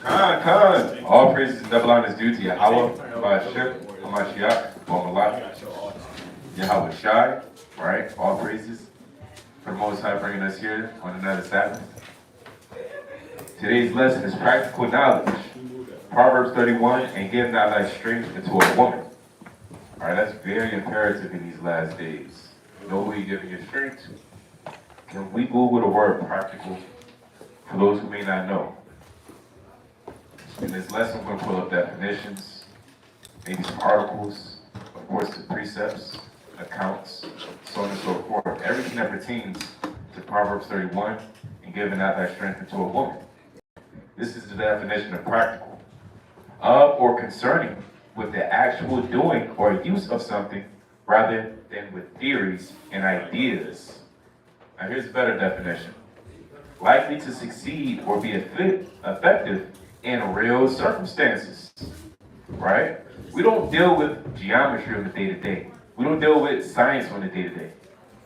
Khan. All praises and double honor is due to Yahweh, Ba'ashir, Hamashiach, Malach, Yahweh Shai, right? All praises for the Most High bringing us here on another Sabbath. Today's lesson is practical knowledge. Proverbs 31, and give not thy strength into a woman. All right, that's very imperative in these last days. Know who you're giving your strength to. Can we Google the word practical for those who may not know? In this lesson, we're going to pull up definitions, maybe some articles, of course, the precepts, accounts, so on and so forth. Everything that pertains to Proverbs 31 and giving out thy strength into a woman. This is the definition of practical. Of or concerning with the actual doing or use of something rather than with theories and ideas. Now here's a better definition. Likely to succeed or be effective in real circumstances, right? We don't deal with geometry on the day-to-day. We don't deal with science on the day-to-day.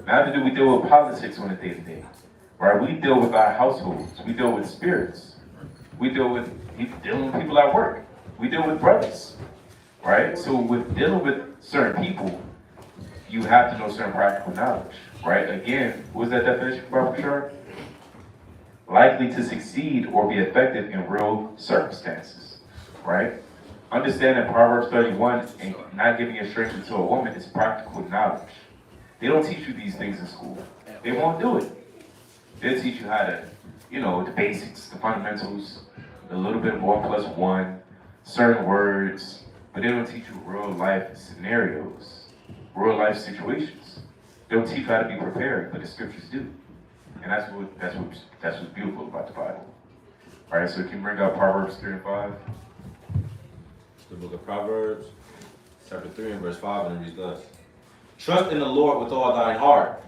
Neither do we deal with politics on the day-to-day, right? We deal with our households. We deal with spirits. We deal with people at work. We deal with brothers, right? So with dealing with certain people, you have to know certain practical knowledge, right? Again, what was that definition, Barbara Shard? Likely to succeed or be effective in real circumstances, right? Understanding Proverbs 31 and not giving your strength to a woman is practical knowledge. They don't teach you these things in school. They won't do it. They'll teach you how to, the basics, the fundamentals, a little bit of 1+1, certain words, but they don't teach you real life scenarios, real life situations. They don't teach you how to be prepared, but the scriptures do. And that's what's beautiful about the Bible. All right, so can you bring out Proverbs 3 and 5? The book of Proverbs, chapter 3 and verse 5, and it reads thus. Trust in the Lord with all thine heart,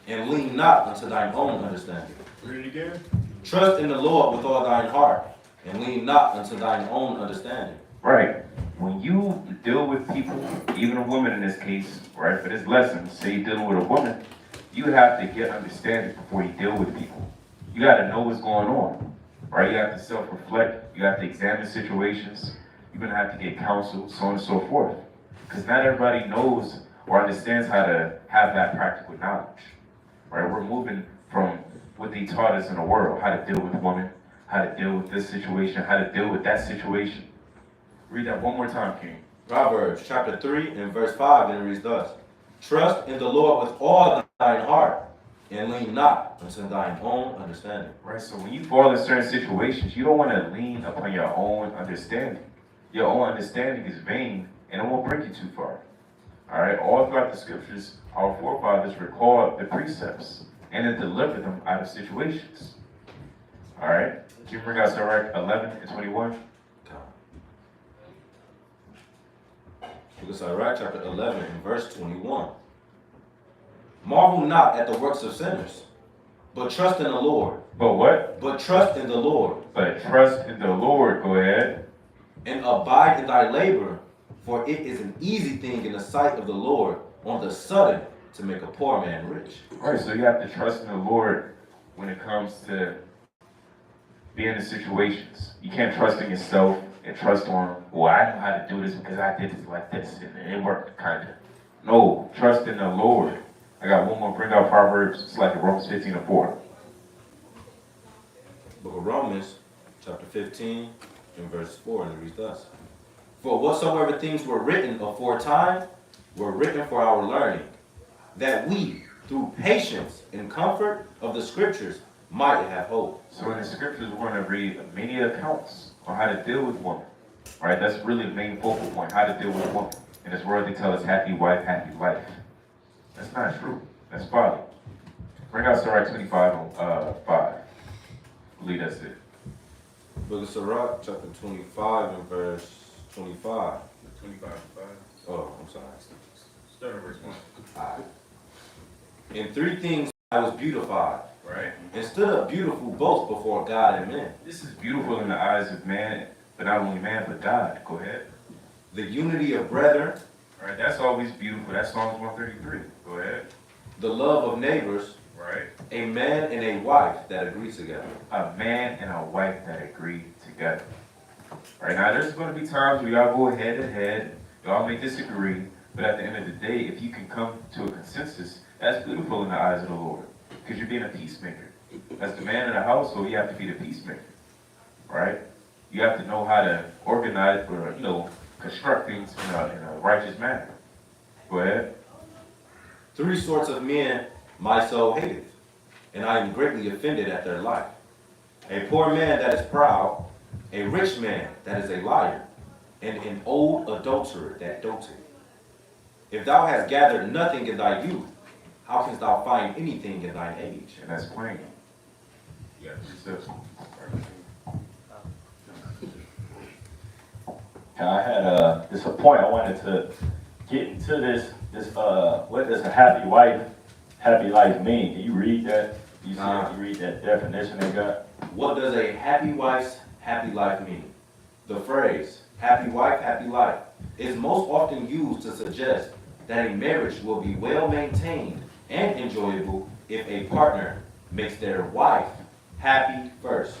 and lean not unto thine own understanding. Read it again. Trust in the Lord with all thine heart, and lean not unto thine own understanding. Right. When you deal with people, even a woman in this case, right, for this lesson, say you're dealing with a woman, you have to get understanding before you deal with people. You got to know what's going on, right? You have to self-reflect. You have to examine situations. You're going to have to get counsel, so on and so forth. Because not everybody knows or understands how to have that practical knowledge, right? We're moving from what they taught us in the world, how to deal with women, how to deal with this situation, how to deal with that situation. Read that one more time, King. Proverbs chapter 3 and verse 5, and it reads thus. Trust in the Lord with all thine heart, and lean not unto thine own understanding. Right, so when you fall in certain situations, you don't want to lean upon your own understanding. Your own understanding is vain, and it won't bring you too far. All right, all throughout the scriptures, our forefathers recalled the precepts and then delivered them out of situations. All right, can you bring out Sirach 11 and 21? Book of Sirach, chapter 11, and verse 21. Marvel not at the works of sinners, but trust in the Lord. But what? But trust in the Lord. But trust in the Lord, go ahead. And abide in thy labor, for it is an easy thing in the sight of the Lord on the sudden to make a poor man rich. All right, so you have to trust in the Lord when it comes to being in situations. You can't trust in yourself and trust on, well, I know how to do this because I did this like this and it worked, kind of. No, trust in the Lord. I got one more. Bring out Proverbs. It's like Romans 15 and 4. Book of Romans, chapter 15, and verse 4, and it reads thus. For whatsoever things were written aforetime were written for our learning, that we, through patience and comfort of the scriptures, might have hope. So in the scriptures, we're going to read many accounts on how to deal with women. Right? That's really the main focal point, how to deal with women. In this world, they tell us happy wife, happy life. That's not true. That's folly. Bring out Sirach 25 and 5. I believe that's it. Book of Sirach, chapter 25 and verse 25. 25 and 5. Oh, I'm sorry. Start at verse 1. All right. In three things I was beautified. Right. And stood up beautiful both before God and men. This is beautiful in the eyes of man, but not only man, but God. Go ahead. The unity of brethren. All right, that's always beautiful. That's Psalms 133. Go ahead. the love of neighbors, Right. a man and a wife that agree together. A man and a wife that agree together. Right now, there's going to be times where y'all go head to head, y'all may disagree, but at the end of the day, if you can come to a consensus, that's beautiful in the eyes of the Lord, because you're being a peacemaker. As the man in the household, you have to be the peacemaker, right? You have to know how to organize or, construct things in a righteous manner. Go ahead. 3 sorts of men my soul hateth, and I am greatly offended at their life. A poor man that is proud, a rich man that is a liar, and an old adulterer that doteth. If thou hast gathered nothing in thy youth, how canst thou find anything in thine age? And that's plain. You got 3 steps. I had this a point I wanted to get into this what does a happy life mean? Can you read that? You read that definition they got? What does a happy wife's happy life mean? The phrase happy wife, happy life is most often used to suggest that a marriage will be well maintained and enjoyable if a partner makes their wife happy first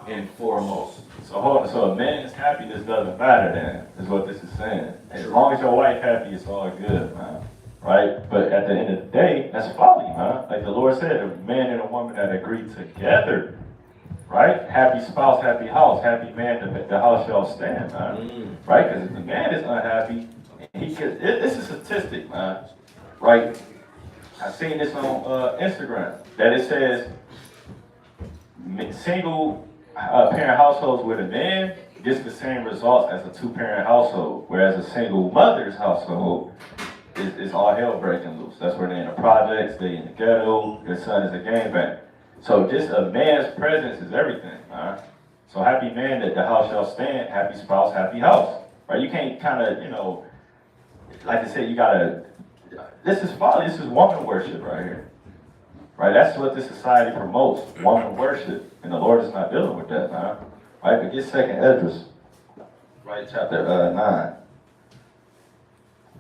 and foremost. So hold on, so a man's happiness doesn't matter then, is what this is saying. As long as your wife happy, it's all good, man. Right? But at the end of the day, that's folly, man. Like the Lord said, a man and a woman that agree together, right? Happy spouse, happy house, happy man, the house shall stand, man. Right? Because if the man is unhappy, it's a statistic, man. Right? I've seen this on Instagram, that it says single parent households with a man gets the same results as a 2-parent household, whereas a single mother's household is all hell breaking loose. That's where they're in the projects, they in the ghetto, their son is a gangbanger. So just a man's presence is everything, right? So happy man that the house shall stand, happy spouse, happy house. Right? You can't kind of, like I said, you gotta, this is folly, this is woman worship right here. Right? That's what this society promotes, woman worship. And the Lord is not dealing with that, man. Right? But get 2nd Esdras, right, chapter 9.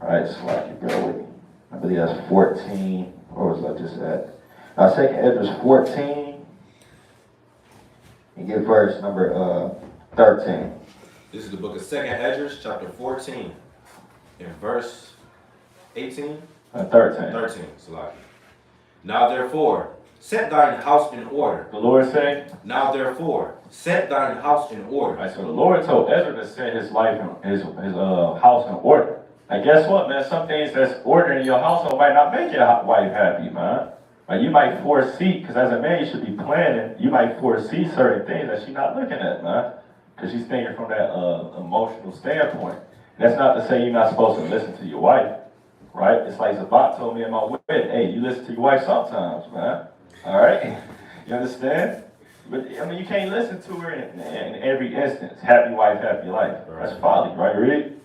Alright, so I can go with me. I believe that's 14. Where was I just at? 2nd Esdras 14. And get verse number 13. This is the book of 2nd Esdras, chapter 14, and verse 18? 13. 13, Salaki. Now therefore, set thine house in order. The Lord said, Now therefore, set thine house in order. right, so the Lord told Ezra to set his life in his house in order. And guess what, man? Some things that's ordered in your household might not make your wife happy, man. Like you might foresee, because as a man you should be planning, you might foresee certain things that she's not looking at, man. Because she's thinking from that emotional standpoint. That's not to say you're not supposed to listen to your wife, right? It's like Zabot told me in my wedding, hey, you listen to your wife sometimes, man. All right? You understand? But, I mean, you can't listen to her in every instance. Happy wife, happy life. That's folly, right, Reed?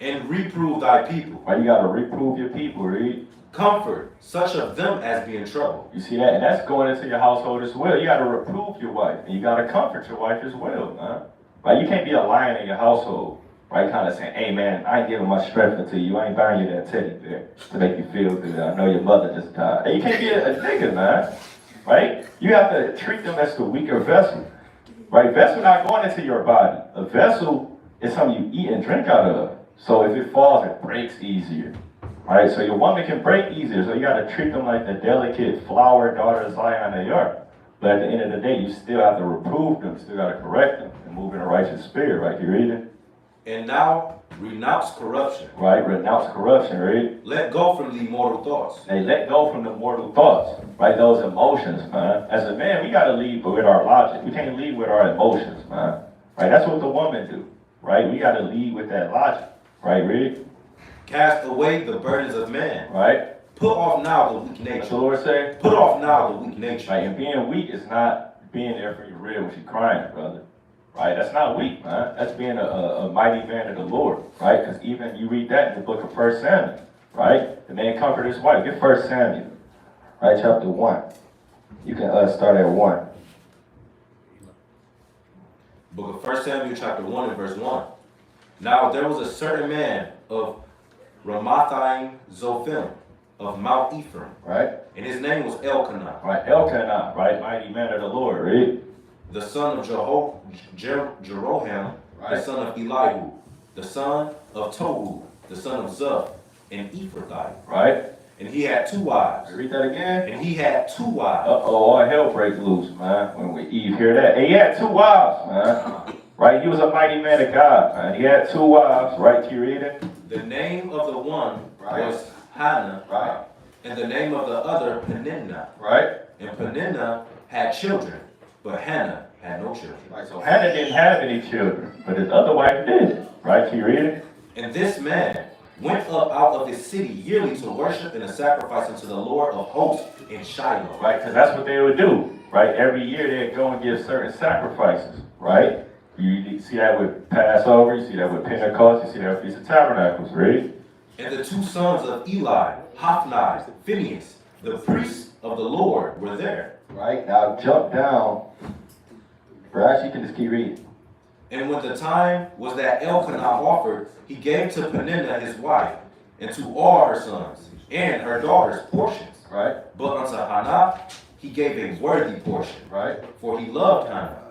And reprove thy people. Right, you got to reprove your people, Reed. Comfort such of them as be in trouble. You see that? And that's going into your household as well. You got to reprove your wife. And you got to comfort your wife as well, man. Right? You can't be a lion in your household. Right? Kind of saying, hey, man, I ain't giving my strength unto you. I ain't buying you that teddy bear to make you feel good. I know your mother just died. And you can't be a nigga, man. Right? You have to treat them as the weaker vessel. Right? Vessel not going into your body. A vessel is something you eat and drink out of. So if it falls, it breaks easier. Right? So your woman can break easier. So you got to treat them like the delicate flower daughter of Zion they are. But at the end of the day, you still have to reprove them, still got to correct them, and move in a righteous spirit, right? You reading? And now renounce corruption. Right? Renounce corruption, right? Let go from the mortal thoughts. They let go from the mortal thoughts, right? Those emotions, man. As a man, we got to lead with our logic. We can't lead with our emotions, man. Right? That's what the woman do, right? We got to lead with that logic, right, Reed? Cast away the burdens of man. Right? Put off now the weak What's nature. the Lord say? Put off now the weak nature. Right? And being weak is not being there for your rib when she's crying, brother. Right? That's not weak, man. That's being a mighty man of the Lord, right? Because even you read that in the book of 1 Samuel, right? The man comforted his wife. Get 1 Samuel, right? Chapter 1. You can start at 1. Book of 1 Samuel chapter 1 and verse 1. Now there was a certain man of Ramathaim Zophim, of Mount Ephraim. Right? And his name was Elkanah. Right, Elkanah, right? Mighty man of the Lord, right? The son of Jeroham, the son of Elihu, the son of Tohu, the son of Zuph, an Ephrathite. Right? And he had 2 wives. Read that again. And he had 2 wives. Uh-oh, all hell breaks loose, man. When Eve hear that. And he had 2 wives, man. Right? He was a mighty man of God, man. He had 2 wives, right? Can you read it? The name of the one was Hannah. Right. And the name of the other, Peninnah. Right? And Peninnah had children, but Hannah had no children. Right, so Hannah didn't have any children, but his other wife did. Right? Can you read it? And this man went up out of his city yearly to worship and to sacrifice unto the Lord of hosts in Shiloh. Right? Because that's what they would do. Right? Every year they'd go and give certain sacrifices. Right? You see that with Passover, you see that with Pentecost, you see that with Feast of Tabernacles, right? And the 2 sons of Eli, Hophni, Phinehas, the priests of the Lord, were there. Right? Now jump down. Perhaps you can just keep reading. And when the time was that Elkanah offered, he gave to Peninnah his wife, and to all her sons, and her daughters portions. Right? But unto Hannah he gave a worthy portion, Right? for he loved Hannah.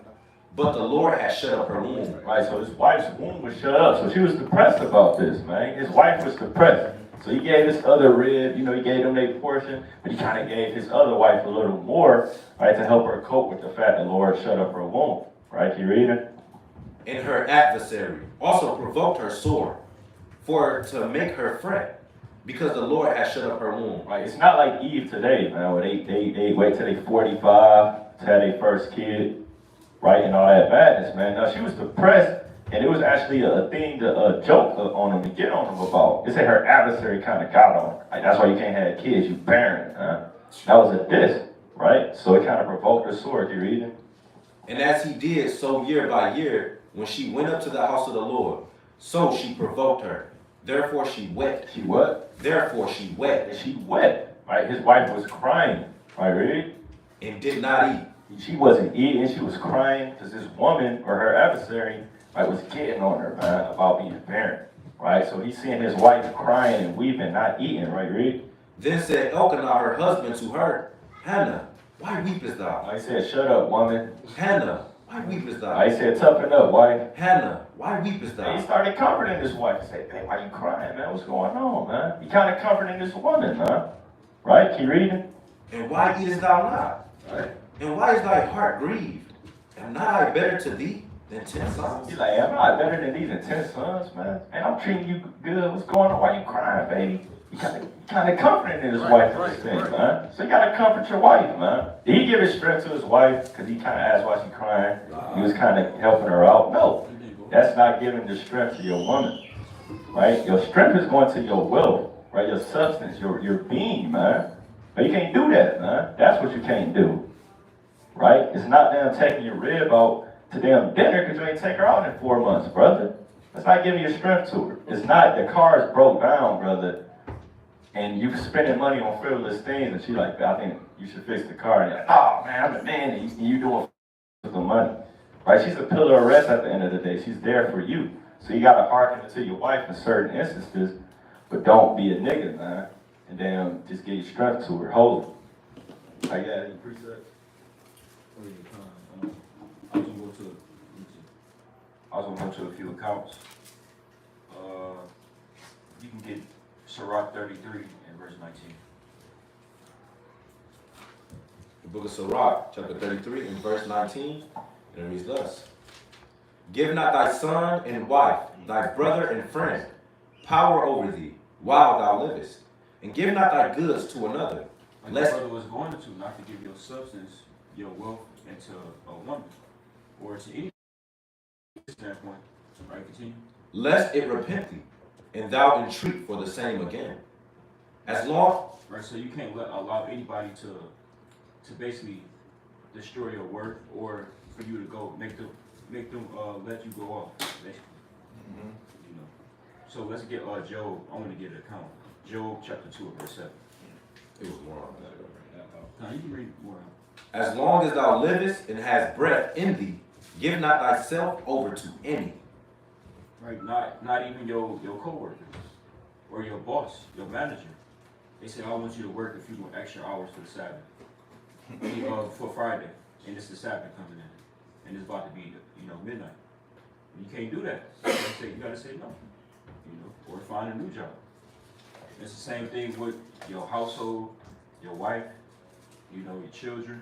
But the Lord had shut up her womb. Right, so his wife's womb was shut up. So she was depressed about this, man. His wife was depressed. So he gave his other rib, he gave them their portion, but he kind of gave his other wife a little more, right, to help her cope with the fact the Lord shut up her womb. Right, you read it? And her adversary also provoked her sore, for to make her fret, because the Lord had shut up her womb. Right, it's not like Eve today, man, where they wait till they 45 to have their first kid. Right, and all that badness, man. Now, she was depressed, and it was actually a thing, a joke on them to get on them about. They said her adversary kind of got on her. Like, that's why you can't have kids, you barren. That was a diss, right? So it kind of provoked her sore. Can you read it? And as he did so year by year, when she went up to the house of the Lord, so she provoked her. Therefore she wept. She what? Therefore she wept. And she wept, right? His wife was crying, right, read? And did not eat. She wasn't eating, she was crying because this woman or her adversary, right, was getting on her, man, about being barren, right? So he's seeing his wife crying and weeping, not eating, right, read? Then said Elkanah her husband to her, Hannah, why weepest thou? I said, shut up, woman. Hannah, why weepest thou? I said, toughen up, wife. Hannah, why weepest And thou? he started comforting his wife. He said, hey, why you crying, man? What's going on, man? He kind of comforting this woman, man. Right? Keep reading. And why eatest thou not? Right. And why is thy heart grieved? Am not I better to thee than 10 sons? He's like, hey, I'm not better than these and 10 sons, man. Man, I'm treating you good. What's going on? Why you crying, baby? He kind of comforting his wife in this thing, man. So you got to comfort your wife, man. Did he give his strength to his wife because he kind of asked why she crying? He was kind of helping her out? No. That's not giving the strength to your woman, right? Your strength is going to your wealth, right? Your substance, your being, man. But you can't do that, man. That's what you can't do, right? It's not them taking your rib out to damn dinner because you ain't take her out in 4 months, brother. That's not giving your strength to her. It's not, the car is broke down, brother, and you spending money on frivolous things, and she's like, I think you should fix the car. And you're like, oh, man, I'm the man, and you doing the money. Right? She's a pillar of rest at the end of the day. She's there for you. So you got to hearken to your wife in certain instances, but don't be a nigga, man. And then just give your strength to her. Hold it. I got any precepts? I was gonna go to a few accounts. You can get Sirach 33 and verse 19. The book of Sirach, chapter 33 and verse 19, and it reads thus. Give not thy son and wife, thy brother and friend, power over thee, while thou livest, and give not thy goods to another. Like the brother was going to, not to give your substance, your wealth, into a woman, or to any standpoint. Right, continue. Lest it repent thee, and thou entreat for the same again. As long... Right, so you can't allow anybody to basically destroy your worth, or for you to go make them let you go off, basically. Mm-hmm. You know. So let's get Job. I want to get an account. Job chapter 2 verse 7. It was more on that. Now you can read more. As long as thou livest and hast breath in thee, give not thyself over to any. Right, not even your coworkers or your boss, your manager. They say, I want you to work a few more extra hours for the Sabbath. For Friday. And it's the Sabbath coming in. And it's about to be, midnight. You can't do that. You gotta say no. Or find a new job. It's the same thing with your household, your wife, your children.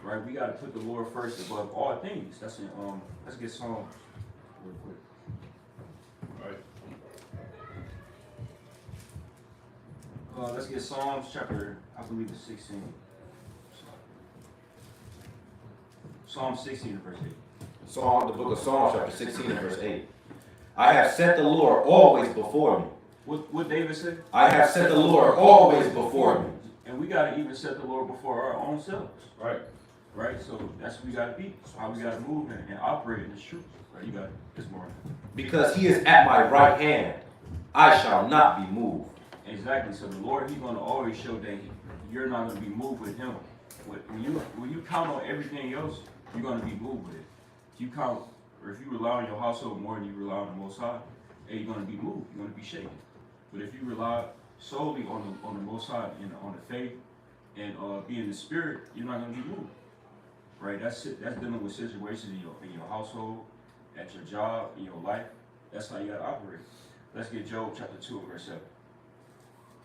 Right? We gotta put the Lord first above all things. That's in let's get Psalms real quick. All right. Let's get Psalms chapter, I believe it's 16. Psalm 16 verse 8. The book of Psalms, chapter 16 and verse 8. I have set the Lord always before me. What David said? I have set the Lord always before me. And we got to even set the Lord before our own selves. Right. Right? So that's what we got to be. How we got to move and operate in this truth. Right? You got this morning. Because he is at my right hand, I shall not be moved. Exactly. So the Lord, he's going to always show that you're not going to be moved with him. When you count on everything else, you're going to be moved with it. If you count, or if you rely on your household more than you rely on the Most High, you're going to be moved. You're going to be shaken. But if you rely solely on the Most High and on the faith and be in the Spirit, you're not going to be moved. Right? That's it. That's dealing with situations in your household, at your job, in your life. That's how you got to operate. Let's get Job chapter 2 and verse 7.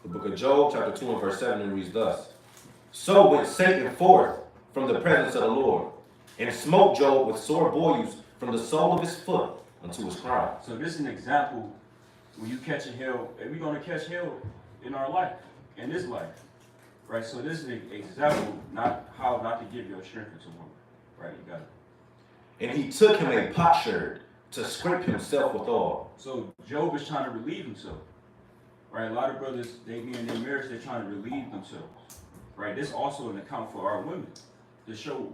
The book of Job, chapter 2 and verse 7, and reads thus. So went Satan forth from the presence of the Lord, and smote Job with sore boils from the sole of his foot unto his crown. So this is an example when you catch a hell, and we're going to catch hell in our life, in this life. Right? So this is an example, how not to give your strength to woman. Right? You got it. And he took him a potsherd to scrape himself withal. So Job is trying to relieve himself. Right? A lot of brothers, they be in their marriage, they're trying to relieve themselves. Right? This also an account for our women to show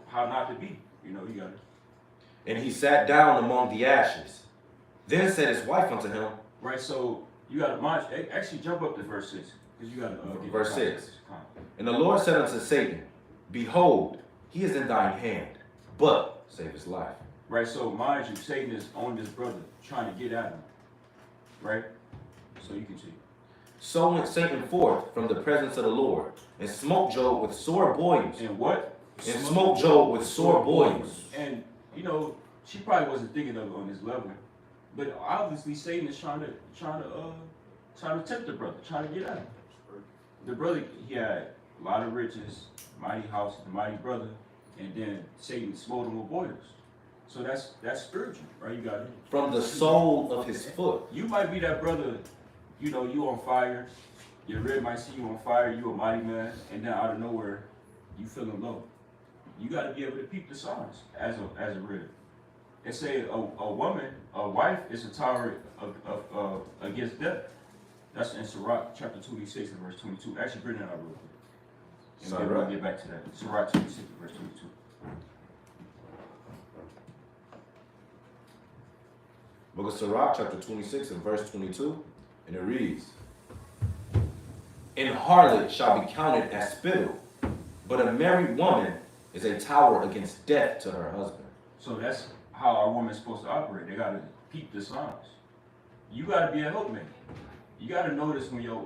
how not to be. You got it. And he sat down among the ashes. Then said his wife unto him. Right, so you got to mind. Actually, jump up to verse 6 because you got to verse 6. And the Lord said unto Satan, Behold, he is in thine hand, but save his life. Right, so mind you, Satan is on this brother trying to get at him. Right, so you can see. So went Satan forth from the presence of the Lord, and smote Job with sore boils. And what? And smote Job with sore boils. And she probably wasn't thinking of it on this level, but obviously Satan is trying to tempt the brother, trying to get at him. The brother, he had a lot of riches, mighty house, the mighty brother, and then Satan smote him with boils. So that's spiritual, right? You got it. From the sole of his foot. You might be that brother, you on fire. Your rib might see you on fire. You a mighty man, and then out of nowhere, you feeling low. You got to be able to peep the signs as a rib. They say a wife is a tower of against death. That's in Sirach chapter 26 and verse 22. Actually, bring that out real quick. And we'll get back to that. Sirach 26 and verse 22. Book of Sirach, chapter 26 and verse 22, and it reads, An harlot shall be counted as spittle, but a married woman is a tower against death to her husband. So that's how our woman's supposed to operate. They got to peep the signs. You got to be a helpmate. You got to notice when your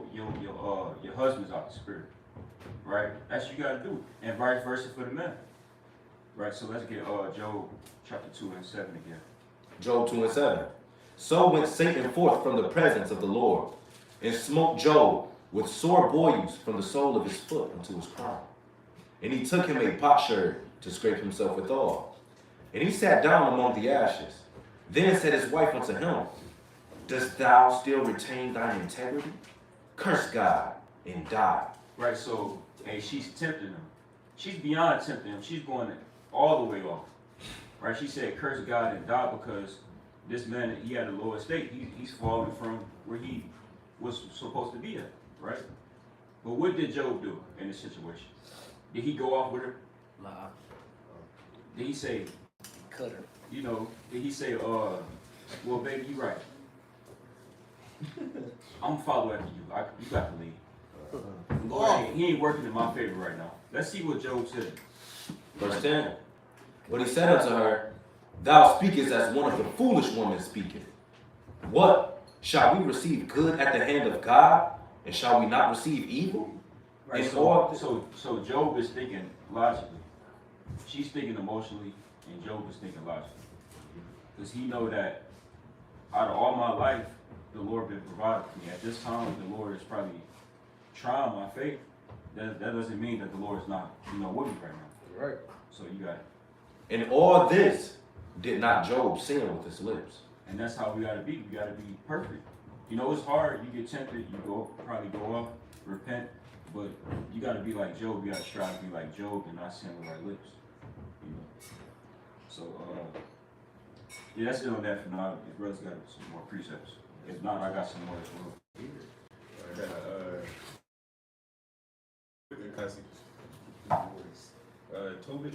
husband's out the spirit, right? That's what you got to do, and vice versa for the men, right? So let's get Job chapter 2 and 7 again. Job 2 and 7. So went Satan forth from the presence of the Lord, and smote Job with sore boils from the sole of his foot unto his crown. And he took him a potsherd to scrape himself withal. And he sat down among the ashes. Then said his wife unto him, Dost thou still retain thine integrity? Curse God and die. Right, so she's tempting him. She's beyond tempting him. She's going all the way off. Right, she said, curse God and die, because this man, he had a low estate. He's falling from where he was supposed to be at, right? But what did Job do in this situation? Did he go off with her? Nah. Did he say, Cut her. did he say, well, baby, you right. I'm gonna follow after you. You got to leave. Lord, he ain't working in my favor right now. Let's see what Job said. Verse 10. But he said unto her, Thou speakest as one of the foolish women speaketh. What? Shall we receive good at the hand of God, And shall we not receive evil? Right. In So, all, so Job is thinking logically. She's thinking emotionally, and Job is thinking logically. Because he know that out of all my life, the Lord been providing for me. At this time, the Lord is probably trying my faith. That doesn't mean that the Lord is not, with me right now. Right. So you got it. in all this did not Job sin with his lips. And that's how we gotta be. We gotta be perfect. You know, it's hard. You get tempted. You probably go off, repent. But you gotta be like Job. You gotta strive to be like Job and not sin with our lips. You know. So, yeah, that's it on that for now. If brothers got some more precepts. If not, I got some more as well. I got Tobit.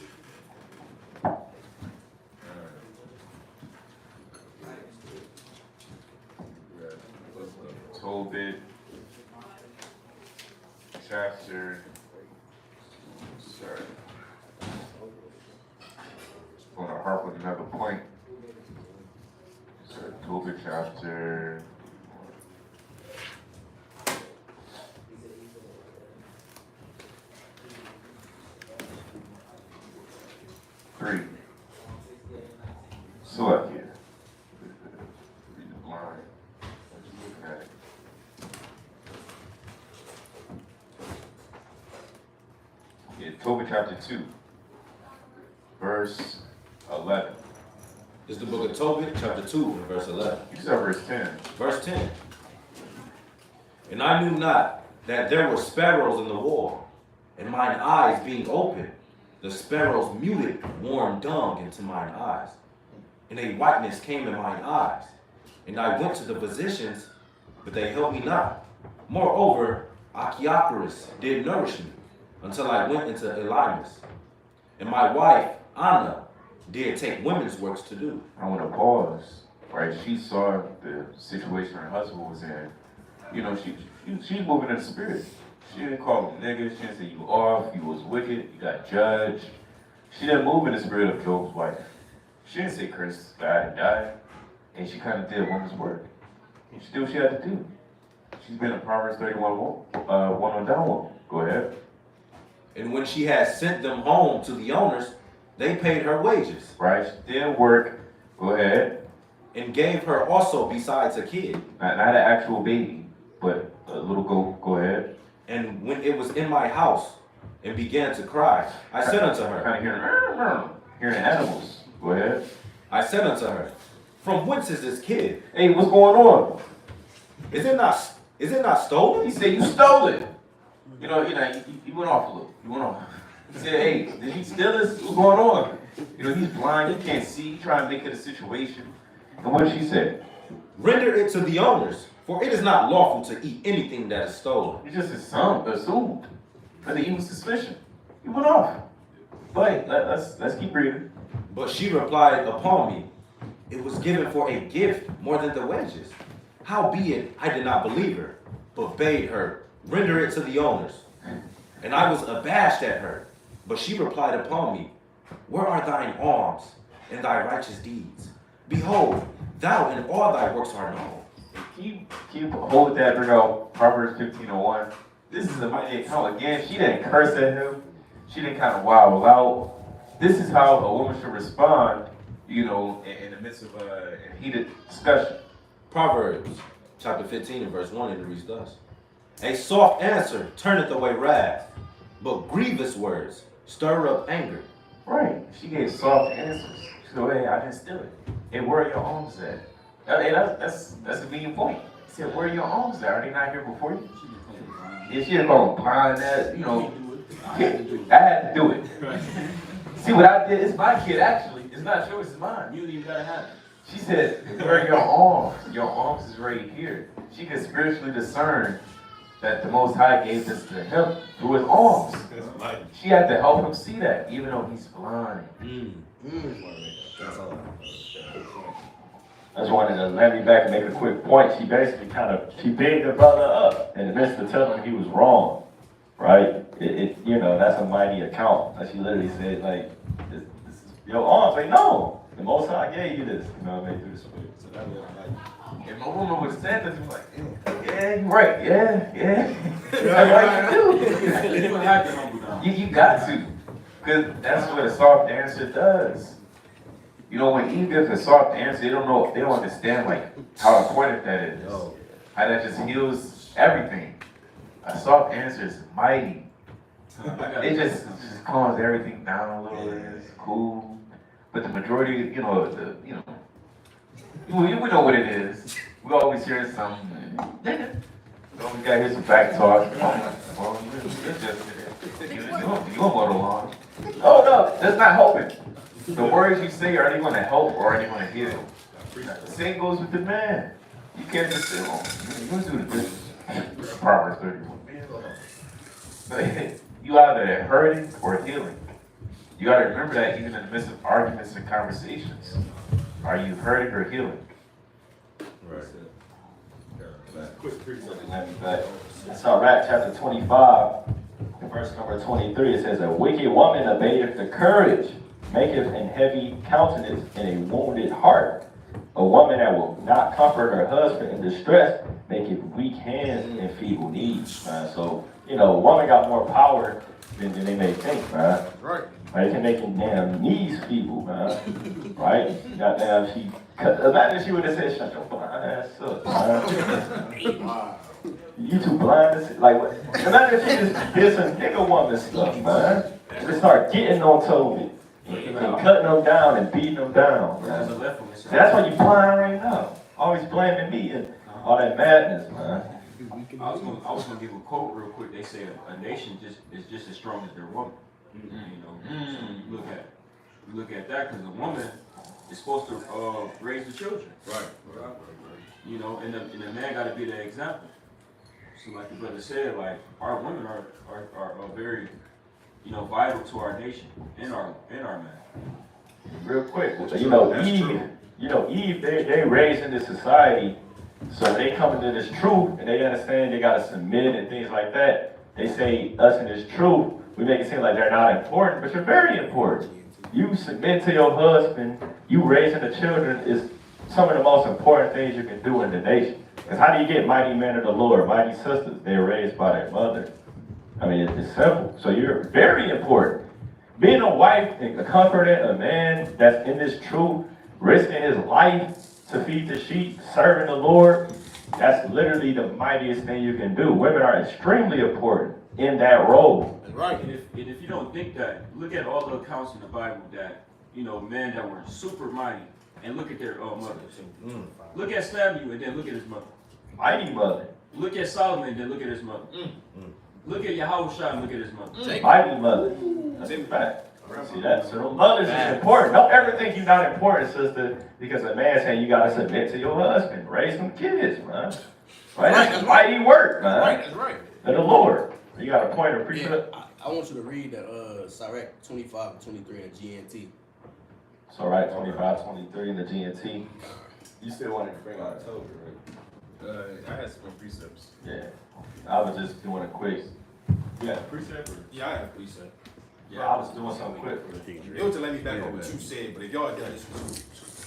Tobit, chapter, sorry. Just want to harp on another point. So Tobit chapter 3. Select here. Read the line. Just looking at it. Yeah, Tobit chapter 2, verse 11. It's the book of Tobit, chapter 2, and verse 11. You said verse 10. Verse 10. And I knew not that there were sparrows in the wall, and mine eyes being open, the sparrows muted warm dung into mine eyes, and a whiteness came in mine eyes. And I went to the physicians, but they helped me not. Moreover, Achiacharus did nourish me, until I went into Elimus. And my wife, Anna, did take women's works to do. I want to pause, right? She saw the situation her husband was in. You know, she's moving in the spirit. She didn't call him nigga. She didn't say you off, you was wicked, you got judged. She didn't move in the spirit of Job's wife. She didn't say Chris died and died. And she kind of did woman's work. And she did what she had to do. She's been a Proverbs 31 one on down one. Go ahead. And when she had sent them home to the owners, they paid her wages. Right? She did work. Go ahead. And gave her also besides a kid. Not an actual baby, but a little goat. Go ahead. And when it was in my house and began to cry, I said unto her, Kind of hearing animals. Go ahead. I said unto her, from whence is this kid? Hey, what's going on? Is it not stolen? He said, you stole it. You went off a little. You went off. He said, hey, did he steal this? What's going on? You know, he's blind, he can't see, he's trying to make it a situation. And what did she say? Render it to the owners, for it is not lawful to eat anything that is stolen. He just assumed. For the evil suspicion. He went off. But let's keep reading. But she replied upon me, it was given for a gift more than the wages. Howbeit, I did not believe her, but bade her render it to the owners. And I was abashed at her. But she replied upon me, where are thine alms and thy righteous deeds? Behold, thou in all thy works art known. Can you hold that, bring out Proverbs 15:01? This is a mighty account. Again, she didn't curse at him. She didn't kind of wow out. This is how a woman should respond, you know, in the midst of a heated discussion. Proverbs chapter 15 and verse 1, and it reads thus. A soft answer turneth away wrath, but grievous words stir up anger. Right. She gave soft answers. She said, hey, I didn't steal it. Hey, where are your arms at? Hey, that's a mean point. He said, where are your arms at? Are they not here before you? Yeah, she didn't call him blind, that, you know. I had to do it. See what I did? It's my kid, actually. It's not yours, it's mine. You gotta have it. She said, where are your arms? Your arms is right here. She could spiritually discern that the Most High gave this to him through his arms. She had to help him see that, even though he's blind. I just wanted to let me back and make a quick point. She basically she bigged the brother up in the midst of telling him he was wrong, right? You know, that's a mighty account. She literally said, like, this is your arms. Like, no, The Most High gave you this, you know what I mean, through the Spirit. So that's what I like. If my woman would have said this, I'm like, yeah, you're right, yeah. That's right, you do. You don't have to humble down. You got to. Because that's what a soft answer does. You know, when Eve gives a soft answer, they don't understand like how important that is. How that just heals everything. A soft answer is mighty. It just calms everything down a little bit. It's cool. But the majority, we know what it is. We always hear something. We always gotta hear some back talk. Well, it's just, you want more long. Oh no, that's not helping. The words you say, are they gonna help or are they gonna heal? The same goes with the man. You can't just say, you do the business. Proverbs 31. You either hurting or healing. You gotta remember that even in the midst of arguments and conversations. Are you hurting or healing? Right. It's all right, chapter 25, verse number 23. It says, a wicked woman abateth the courage, maketh an heavy countenance and a wounded heart. A woman that will not comfort her husband in distress, maketh weak hands and feeble knees. So, a woman got more power than they may think, man. Right. Right? It can make your damn knees feeble, man. Right? Goddamn, imagine she would have said, shut your blind ass up, man. You too blind to see. Like, what? Imagine if she just did some nigga woman stuff, man. Just start getting on Toby. And cutting them down and beating them down, man. That's why you blind right now. Always blaming me and all that madness, man. I was gonna give a quote real quick. They say a nation is just as strong as their woman. So you look at that because the woman is supposed to raise the children. Right. And the man got to be the example. So like the brother said, like our women are very, vital to our nation and our man. Real quick, Eve, they raised in this society, so they come into this truth and they understand they gotta submit and things like that. They say us in this truth, we make it seem like they're not important, but you're very important. You submit to your husband, you raising the children is some of the most important things you can do in the nation. Because how do you get mighty men of the Lord, mighty sisters? They're raised by their mother. I mean, it's simple. So you're very important. Being a wife and comforting a man that's in this truth, risking his life to feed the sheep, serving the Lord, that's literally the mightiest thing you can do. Women are extremely important in that role. Right. And if you don't think that, look at all the accounts in the Bible that, men that were super mighty, and look at their mothers. Look at Samuel and then look at his mother. Mighty mother. Look at Solomon and then look at his mother. Look at Yahushua and look at his mother. Mighty mother. That's a fact. See that? So the mothers is important. Don't ever think you're not important, sister, because a man saying you gotta submit to your husband, raise some kids, man. Right? That's mighty work, man. Right, that's right. To the Lord. You got a point of precept? I want you to read the Sirach 25 and 23 in GNT. So right, 25, 23 in the GNT. You still wanted to bring out October, right? I had some precepts. Yeah. I was just doing a quick. You got a precept? Or? Yeah, I have precept. Yeah, I was doing something quick. It was to let me back on what you said, but if y'all done this,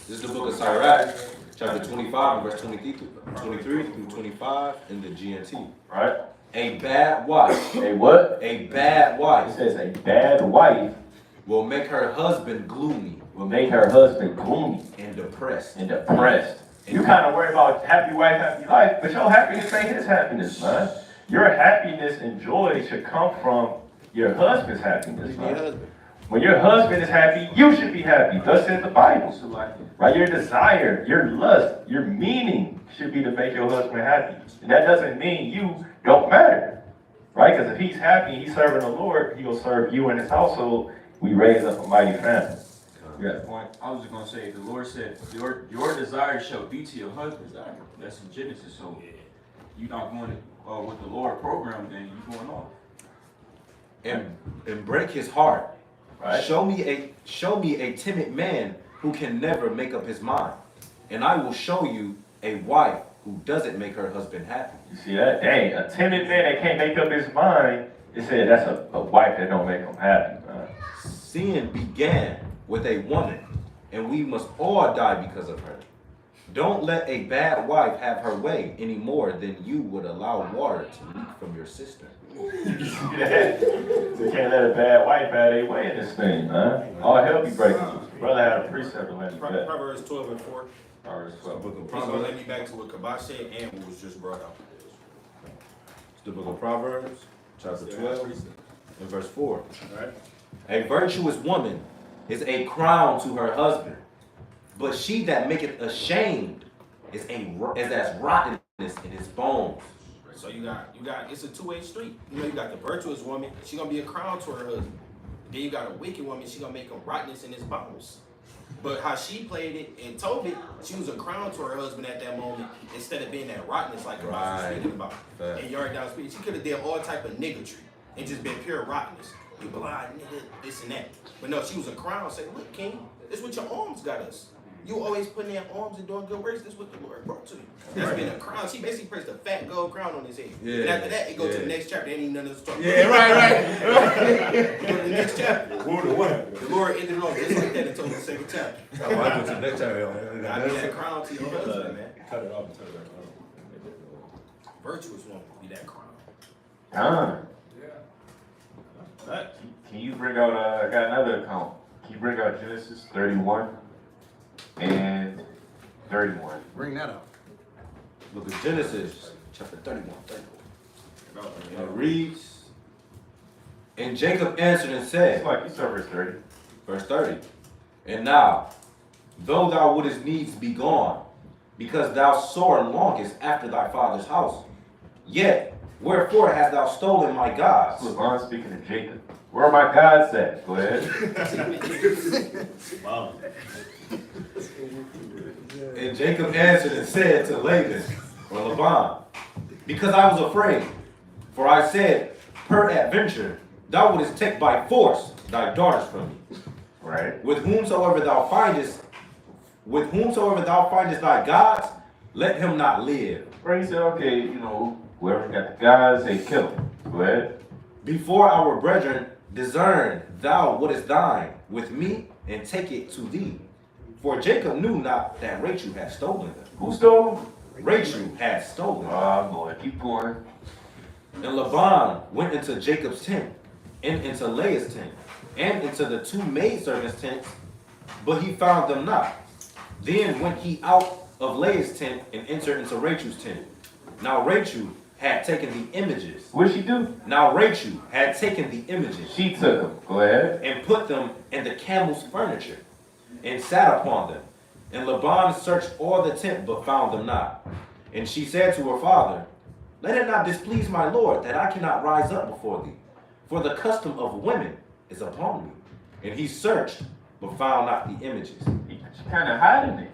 This is the book of Sirach, chapter 25, verse 23 through 25 in the GNT. Right? A bad wife. A what? A bad It wife says a bad wife will make her husband gloomy will make her husband gloomy and depressed. and depressed. You kind of worry about happy wife, happy life, but your happiness ain't his happiness, man. Your happiness and joy should come from your husband's happiness, man. When your husband is happy, you should be happy. Thus says the Bible. Right? Your desire, your lust, your meaning should be to make your husband happy. And that doesn't mean you don't matter. Right? Because if he's happy, he's serving the Lord, he'll serve you and his household. We raise up a mighty family. You got a point? I was just gonna say, the Lord said, your desire shall be to your husband. That's in Genesis. So you're not going with the Lord program, then you're going off. And break his heart. Right? Show me a timid man who can never make up his mind, and I will show you a wife who doesn't make her husband happy. You see that? Dang, a timid man that can't make up his mind, it said that's a wife that don't make him happy, man. Sin began with a woman, and we must all die because of her. Don't let a bad wife have her way any more than you would allow water to leak from your cistern. You can't let a bad wife have their way in this thing, man. All hell be breaking loose. Brother had a precept to let me back. Proverbs 12 and 4. Proverbs 12. Book of It's gonna Proverbs. let me back to what Kabash said and what was just brought out. The book of Proverbs, chapter 12, and verse 4. Alright? A virtuous woman is a crown to her husband, but she that maketh ashamed is as rottenness in his bones. So you got, it's a two-way street. You know, you got the virtuous woman, she gonna be a crown to her husband. Then you got a wicked woman, she gonna make him rottenness in his bones. But how she played it in Tobit, she was a crown to her husband at that moment instead of being that rottenness like Kabash was Right. speaking about. Fact. And Yard down speaking, she could have did all type of niggatry and just been pure rottenness. You blind nigga, this and that. But no, she was a crown. Say, look, King, this what your arms got us. You always putting in arms and doing good works. This is what the Lord brought to you. That's been a crown. She basically placed a fat gold crown on his head. Yeah, And after that, it goes to the yeah. next chapter. Ain't even none of this talk. Yeah, right. Go to the next chapter. The Lord ended it off just like that until the second chapter. I go to the next chapter. I mean that crown to your husband, man. Cut it off and turn it back on. Virtuous woman be that crown. Don. Can you bring out, I got another account. Can you bring out Genesis 31 and 31? Bring that up. Book of Genesis, chapter 31. And it reads, and Jacob answered and It's said, like, you saw verse 30. verse 30, and now, though thou wouldest needs be gone, because thou sore longest after thy father's house, yet wherefore hast thou stolen my gods? Laban speaking to Jacob. Where are my gods at? Go ahead. And Jacob answered and said to Laban, or Laban, because I was afraid, for I said, peradventure, thou wouldest take by force thy daughters from me. Right. With whomsoever thou findest thy gods, let him not live. Right, he said, okay, you know, whoever got the gods, they kill him. Go ahead. Before our brethren discern thou what is thine with me, and take it to thee. For Jacob knew not that Rachel had stolen them. Who stole him? Rachel had stolen them. Oh, boy, keep going. And Laban went into Jacob's tent, and into Leah's tent, and into the two maidservants' tents, but he found them not. Then went he out of Leah's tent, and entered into Rachel's tent. Now Rachel had taken the images. What'd she do? Now Rachel had taken the images, She took them. Go ahead. and put them in the camel's furniture, and sat upon them. And Laban searched all the tent, but found them not. And she said to her father, let it not displease my lord, that I cannot rise up before thee, for the custom of women is upon me. And he searched, but found not the images. She kind of hiding it.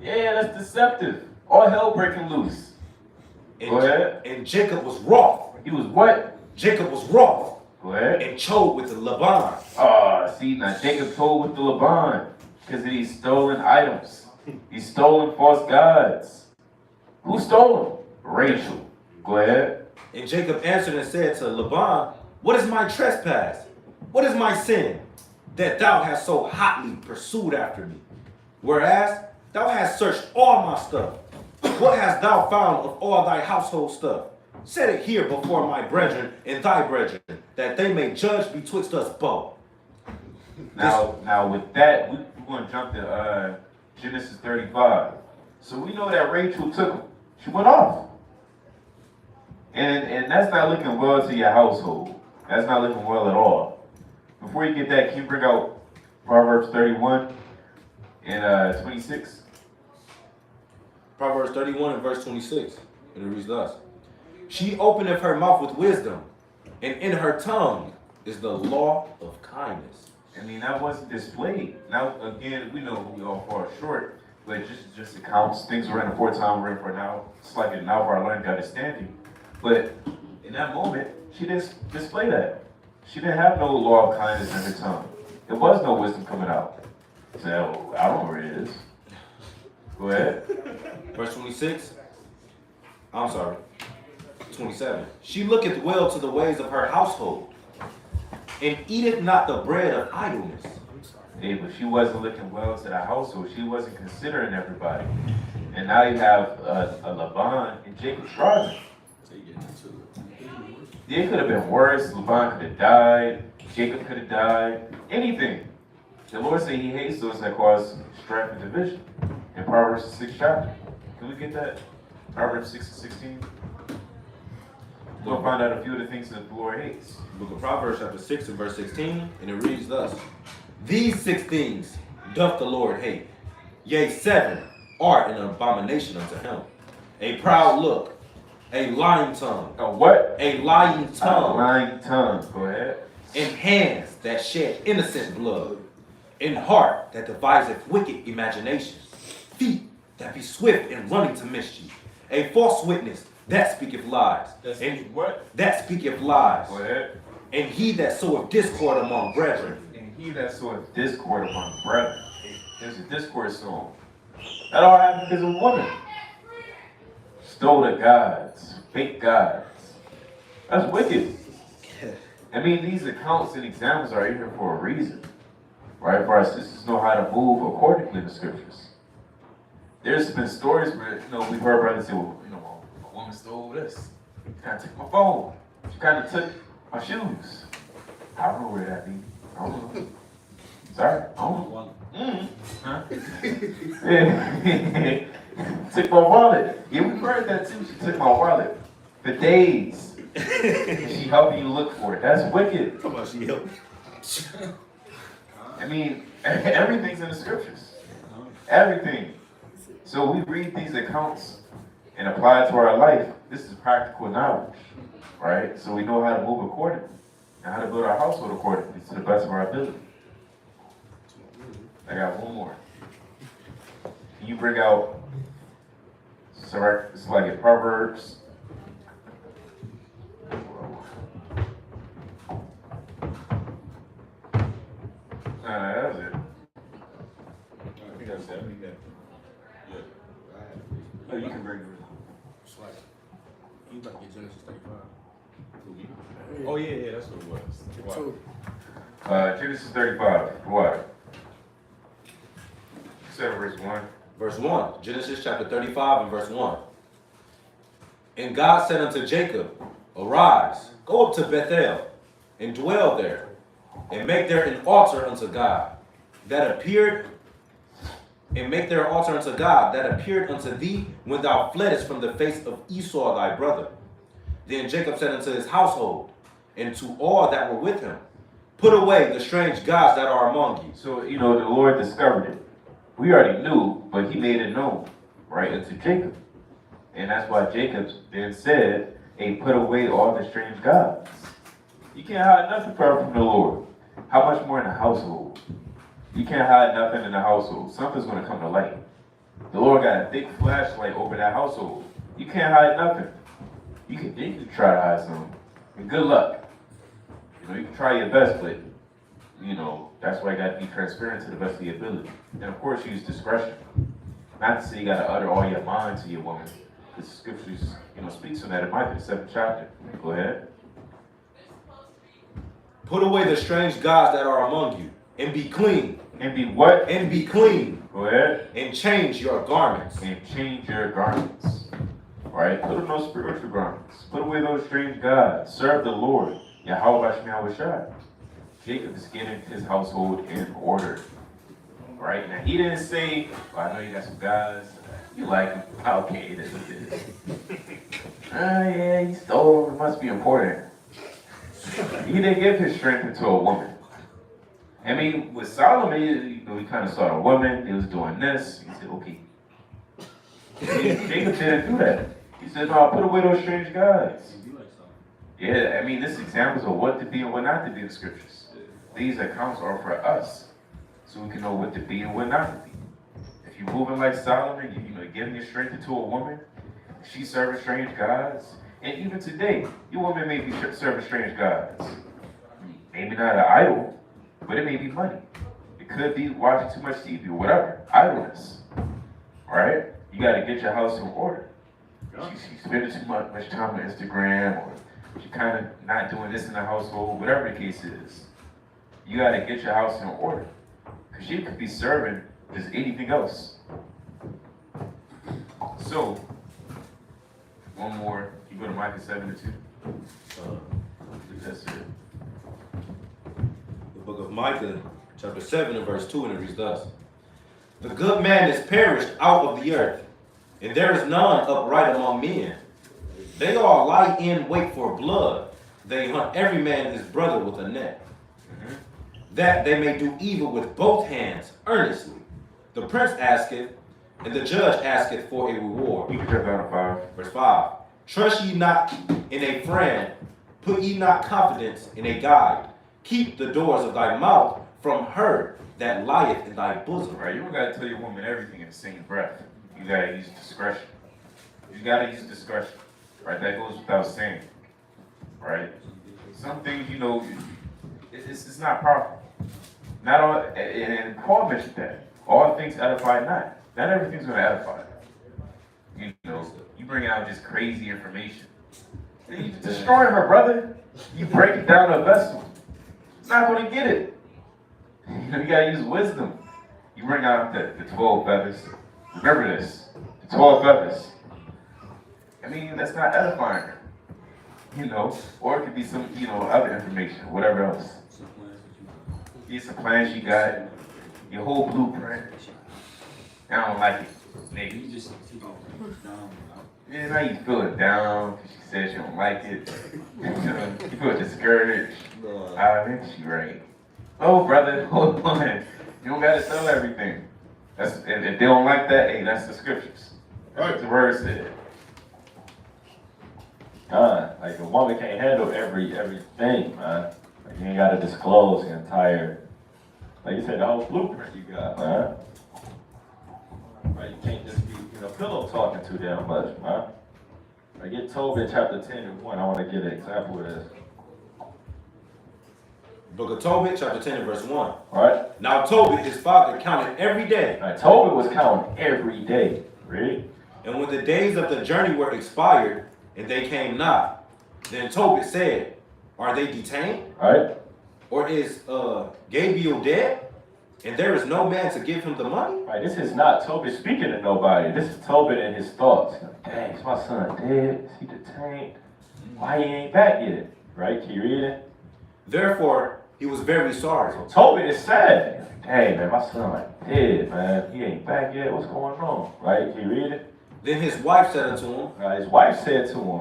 Yeah, that's deceptive. All hell breaking loose. And, Go ahead. and Jacob was wroth. He was what? Jacob was wroth, Go ahead. and chose with Laban. See, now Jacob told with the Laban because of these stolen items. He's stolen false gods. Who stole them? Rachel. Go ahead. And Jacob answered and said to Laban, what is my trespass? What is my sin? That thou hast so hotly pursued after me. Whereas thou hast searched all my stuff. What hast thou found of all thy household stuff? Set it here before my brethren and thy brethren, that they may judge betwixt us both. Now with that, we're going to jump to Genesis 35. So we know that Rachel took him. She went off. And that's not looking well to your household. That's not looking well at all. Before you get that, can you bring out Proverbs 31 and 26? Proverbs 31 and verse 26. And it reads thus. She openeth her mouth with wisdom, and in her tongue is the law of kindness. I mean, that wasn't displayed. Now, again, we know we all fall short, but just accounts. Things we're in a poor time we're in for now. It's like an now for our learning understanding. But in that moment, she didn't display that. She didn't have no law of kindness in her tongue. There was no wisdom coming out. So, I don't know where it is. Go ahead. Verse 26. I'm sorry. 27. She looketh well to the ways of her household, and eateth not the bread of idleness. Hey, but she wasn't looking well to the household. She wasn't considering everybody. And now you have a Laban and Jacob driving. Yeah, it could have been worse. Laban could have died. Jacob could have died. Anything. The Lord said he hates those that cause strife and division. In Proverbs 6 chapter. Can we get that? Proverbs 6 and 16. We'll find out a few of the things that the Lord hates. Book of Proverbs chapter 6 and verse 16, and it reads thus. These 6 things doth the Lord hate. Yea, 7 are an abomination unto him. A proud look, a lying tongue. A what? A lying tongue. A lying tongue. Go ahead. And hands that shed innocent blood. And heart that deviseth wicked imaginations. Feet that be swift in running to mischief. A false witness that speaketh lies. And what? That speaketh lies. Go ahead. And he that soweth discord among brethren. And he that soweth discord among brethren. There's a discord song. That all happened because of a woman. Stole the gods. Fake gods. That's wicked. I mean, these accounts and examples are here for a reason. Right? For our sisters know how to move accordingly in the scriptures. There's been stories where, we've heard brothers say, well, a woman stole this. She kind of took my phone. She kind of took my shoes. I don't know where that be. I don't know. Sorry, I don't know. Huh? Took my wallet. Yeah, we've heard that too. She took my wallet for days. And she helping you look for it. That's wicked. Come on, she helped. I mean, everything's in the scriptures. Everything. So we read these accounts and apply it to our life. This is practical knowledge, right? So we know how to move accordingly and how to build our household accordingly to the best of our ability. I got one more. Can you bring out, sorry, it's like in Proverbs. That was it. I think that's it. Yeah. Oh, you can bring it. It's like, you about to get Genesis 35. Oh, yeah, that's what it was. Two. Genesis 35. What? You said verse 1. Verse 1. Genesis chapter 35 and verse 1. And God said unto Jacob, Arise, go up to Bethel, and dwell there, and make there an altar unto God, that appeared, and make there an altar unto God, that appeared unto thee when thou fleddest from the face of Esau thy brother. Then Jacob said unto his household, and to all that were with him, Put away the strange gods that are among you. So, the Lord discovered it. We already knew, but he made it known, right, unto Jacob. And that's why Jacob then said, hey, put away all the strange gods. You can't hide nothing from the Lord. How much more in the household? You can't hide nothing in the household. Something's going to come to light. The Lord got a big flashlight over that household. You can't hide nothing. You can try to hide something. And good luck. You can try your best, but, that's why you got to be transparent to the best of your ability. And of course, use discretion. Not to say you got to utter all your mind to your woman. The scriptures, speaks on that. It might be the 7th chapter. Go ahead. Put away the strange gods that are among you, and be clean. And be what? And be clean. Go ahead. And change your garments. And change your garments. All right? Put on those spiritual garments. Put away those strange gods. Serve the Lord. Yahweh Bashmi Awashai. Jacob is getting his household in order. All right? Now, he didn't say, I know you got some gods. You like them. Okay, it is what it is. Yeah, he stole them. It must be important. He didn't give his strength into a woman. I mean, with Solomon, he kind of saw a woman. He was doing this. He said, okay. Jacob didn't do that. He said, no, put away those strange gods. Yeah, I mean, this is examples of what to be and what not to be in the scriptures. These accounts are for us, so we can know what to be and what not to be. If you're moving like Solomon, you're giving your strength into a woman, she's serving strange gods. And even today, your woman may be serving strange gods. Maybe not an idol, but it may be money. It could be watching too much TV or whatever. Idleness. Right? You got to get your house in order. She's spending too much time on Instagram, or she kind of not doing this in the household, whatever the case is. You got to get your house in order. Because she could be serving just anything else. So, one more. You go to Micah 7:2. That's it. The book of Micah, chapter 7 and verse 2, and it reads thus. The good man is perished out of the earth, and there is none upright among men. They all lie in wait for blood. They hunt every man his brother with a net, that they may do evil with both hands earnestly. The prince asketh, and the judge asketh for a reward. You can jump down to 5. Verse 5. Trust ye not in a friend, put ye not confidence in a guide. Keep the doors of thy mouth from her that lieth in thy bosom. Right? You don't got to tell your woman everything in the same breath. You got to use discretion. You got to use discretion. Right? That goes without saying. Right? Some things, you know, it's not proper. Not all, and Paul mentioned that. All things edify not. Not everything's going to edify. You know, you bring out just crazy information. You destroy her, brother. You break it down to a vessel. It's not going to get it. You know, you got to use wisdom. You bring out the 12 feathers. Remember this. The 12 feathers. I mean, that's not edifying her. You know, or it could be some, you know, other information, whatever else. These some plans you got, your whole blueprint. I don't like it, nigga. You just keep on down. Yeah, now you feeling down because she said she don't like it. You feel discouraged. I think she right. Oh, brother, hold on. You don't gotta know everything. That's if they don't like that, hey, that's the scriptures. That's what the word said. Like a woman can't handle everything, man. Like you ain't gotta disclose the entire, like you said, the whole blueprint you got, man. Right, you can't just be, you know, pillow talking too damn much, man. I get Tobit chapter 10 and 1. I want to get an example of this. Book of Tobit, chapter 10 and verse 1. All right. Now Tobit, his father, counted every day. All right. Tobit was counting every day. Read. And when the days of the journey were expired, and they came not, then Tobit said, are they detained? All right. Or is Gabriel dead? And there is no man to give him the money? All right. This is not Tobit speaking to nobody. This is Tobit and his thoughts. Dang, is my son dead? Is he detained? Why he ain't back yet? Right? Can you read it? Therefore, he was very sorry. So Tobit is sad. Hey man, my son like dead, man. He ain't back yet. What's going on? Right? Can you read it? Then his wife said unto him, His wife said to him,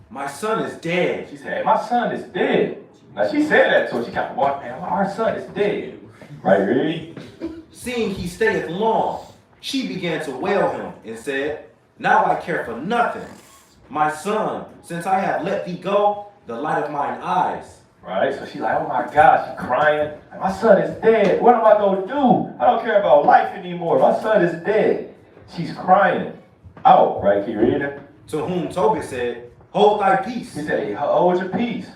my son is dead. she said, hey, my son is dead. Now she said that to him. She kind of walked, man, our son is dead. Right, read? Seeing he stayeth long, she began to wail him and said, now I care for nothing. My son, since I have let thee go, the light of mine eyes. Right? So she's like, oh my God, she's crying. Like, my son is dead. What am I going to do? I don't care about life anymore. My son is dead. She's crying out, right? Can you read it? To whom Tobit said, hold thy peace. He said, hey, hold your peace.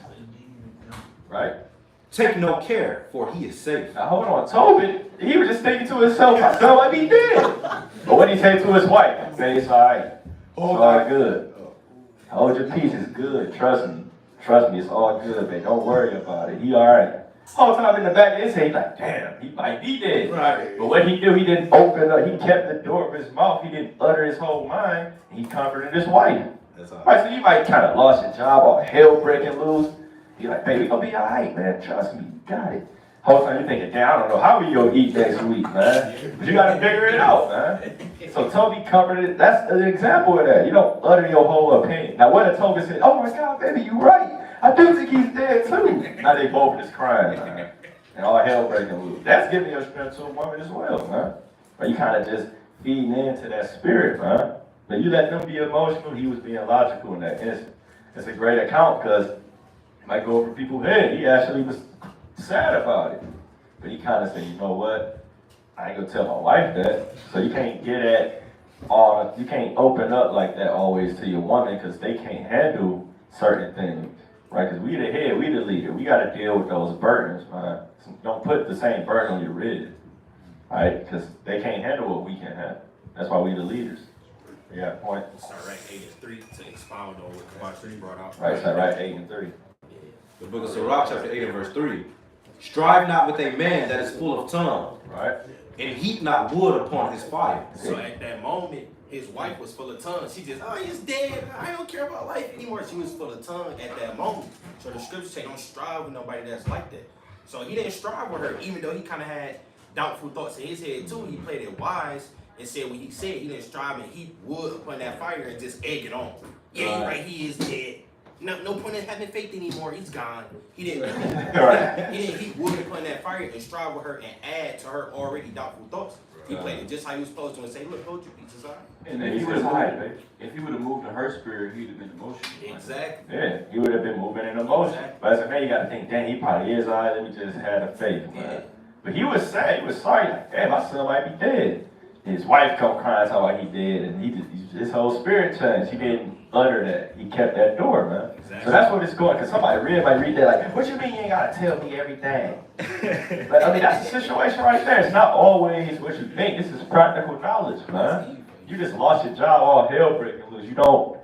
Right? Take no care, for he is safe. Now hold on, Tobit, he was just thinking to himself, my son might be dead. But what did he say to his wife? He said, it's all right. It's all good. Hold your peace, it's good. Trust me. Trust me, it's all good, babe. Don't worry about it. He all right. Whole time in the back of his head, he's like, damn, he might be dead. Right. But what he do, he didn't open up. He kept the door of his mouth. He didn't utter his whole mind. He comforted his wife. That's all. Right, so you might kind of lost your job or hell breaking loose. You're like, baby, gonna be all right, man. Trust me, you got it. Whole time you're thinking, damn, I don't know how we gonna eat next week, man. But you gotta figure it out, man. So Toby comforted. That's an example of that. You don't utter your whole opinion. Now, what if Toby said, oh my God, baby, you right. I do think he's dead too. Now they both just crying, man. And all hell breaking loose. That's giving your strength to a woman as well, man. But you kind of just feeding into that spirit, man. But you let them be emotional, he was being logical in that instant. It's a great account because it might go over people's head. He actually was sad about it. But he kind of said, you know what? I ain't gonna tell my wife that. So you can't get at all, you can't open up like that always to your woman because they can't handle certain things. Right, because we the head, we the leader. We got to deal with those burdens, man. Don't put the same burden on your ribs, right? Because they can't handle what we can handle. That's why we the leaders. You got a point? Sirach 8 and 3 to expound on what Kabashri brought out. Right, Sirach 8 and 3. The book of Sirach, chapter 8 and verse 3. Strive not with a man that is full of tongue, Right? and heat not wood upon his fire. So at that moment, his wife was full of tongue. She just, oh, he's dead. I don't care about life anymore. She was full of tongue at that moment. So the scriptures say, don't strive with nobody that's like that. So he didn't strive with her, even though he kind of had doubtful thoughts in his head too. He played it wise and said what he said. He didn't strive and heap wood upon that fire and just egg it on. Yeah, you're right. He is dead. No point in having faith anymore. He's gone. He didn't. Right. He didn't heap wood upon that fire and strive with her and add to her already doubtful thoughts. He played it just how he was supposed to and say, look, hold your peace aside. And if he would have moved to her spirit, he'd have been emotional. Exactly. Yeah, he would have been moving in emotion. But as a man, you got to think, dang, he probably is all right. Let me just have the faith, man. Yeah. But he was sad. He was sorry. Like, damn, my son might be dead. His wife come crying, talking like he dead, and his whole spirit changed. He didn't utter that. He kept that door, man. Exactly. So that's what it's going. Cause somebody might read that like, what you mean you ain't gotta tell me everything? But I mean, that's the situation right there. It's not always what you think. This is practical knowledge, man. You just lost your job, all hell breaking loose. You don't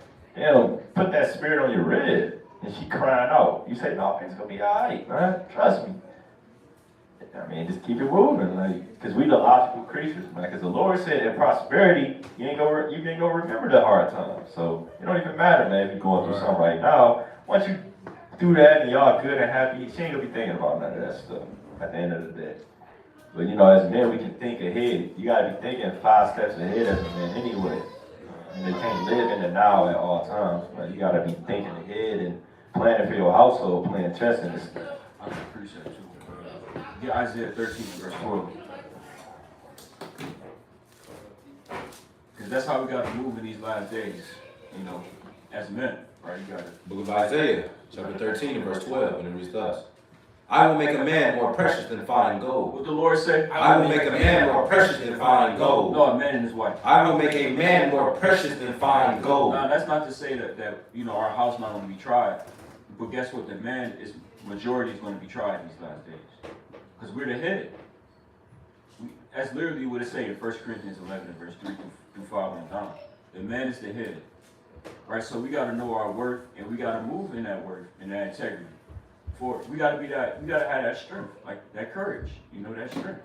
put that spirit on your rib, and she crying out. You say, no, it's gonna be all right, man. Trust me. I mean, just keep it moving, like, cause we the logical creatures, man. Cause the Lord said in prosperity, you ain't gonna remember the hard times. So it don't even matter, man, if you're going through something right now. Once you do that and y'all good and happy, she ain't gonna be thinking about none of that stuff at the end of the day. But as men, we can think ahead. You gotta be thinking 5 steps ahead as a man anyway. And they can't live in the now at all times, man. You gotta be thinking ahead and planning for your household, playing chess in this stuff. I can appreciate you. Get Isaiah 13, verse 12. Because that's how we got to move in these last days, as men, right? You got to. Book of Isaiah, chapter 13, verse 12, and it reads thus. I will make a man more precious than fine gold. What the Lord said? I will make a man more precious than fine gold. No, a man and his wife. I will make a man more precious than fine gold. Now, that's not to say that our house not going to be tried. But guess what? The man majority is going to be tried in these last days. Because we're the head. That's literally what it says in 1 Corinthians 11, verse 3 through 5 on down. The man is the head. Right? So we got to know our worth, and we got to move in that worth and that integrity. We got to have that strength, like that courage, that strength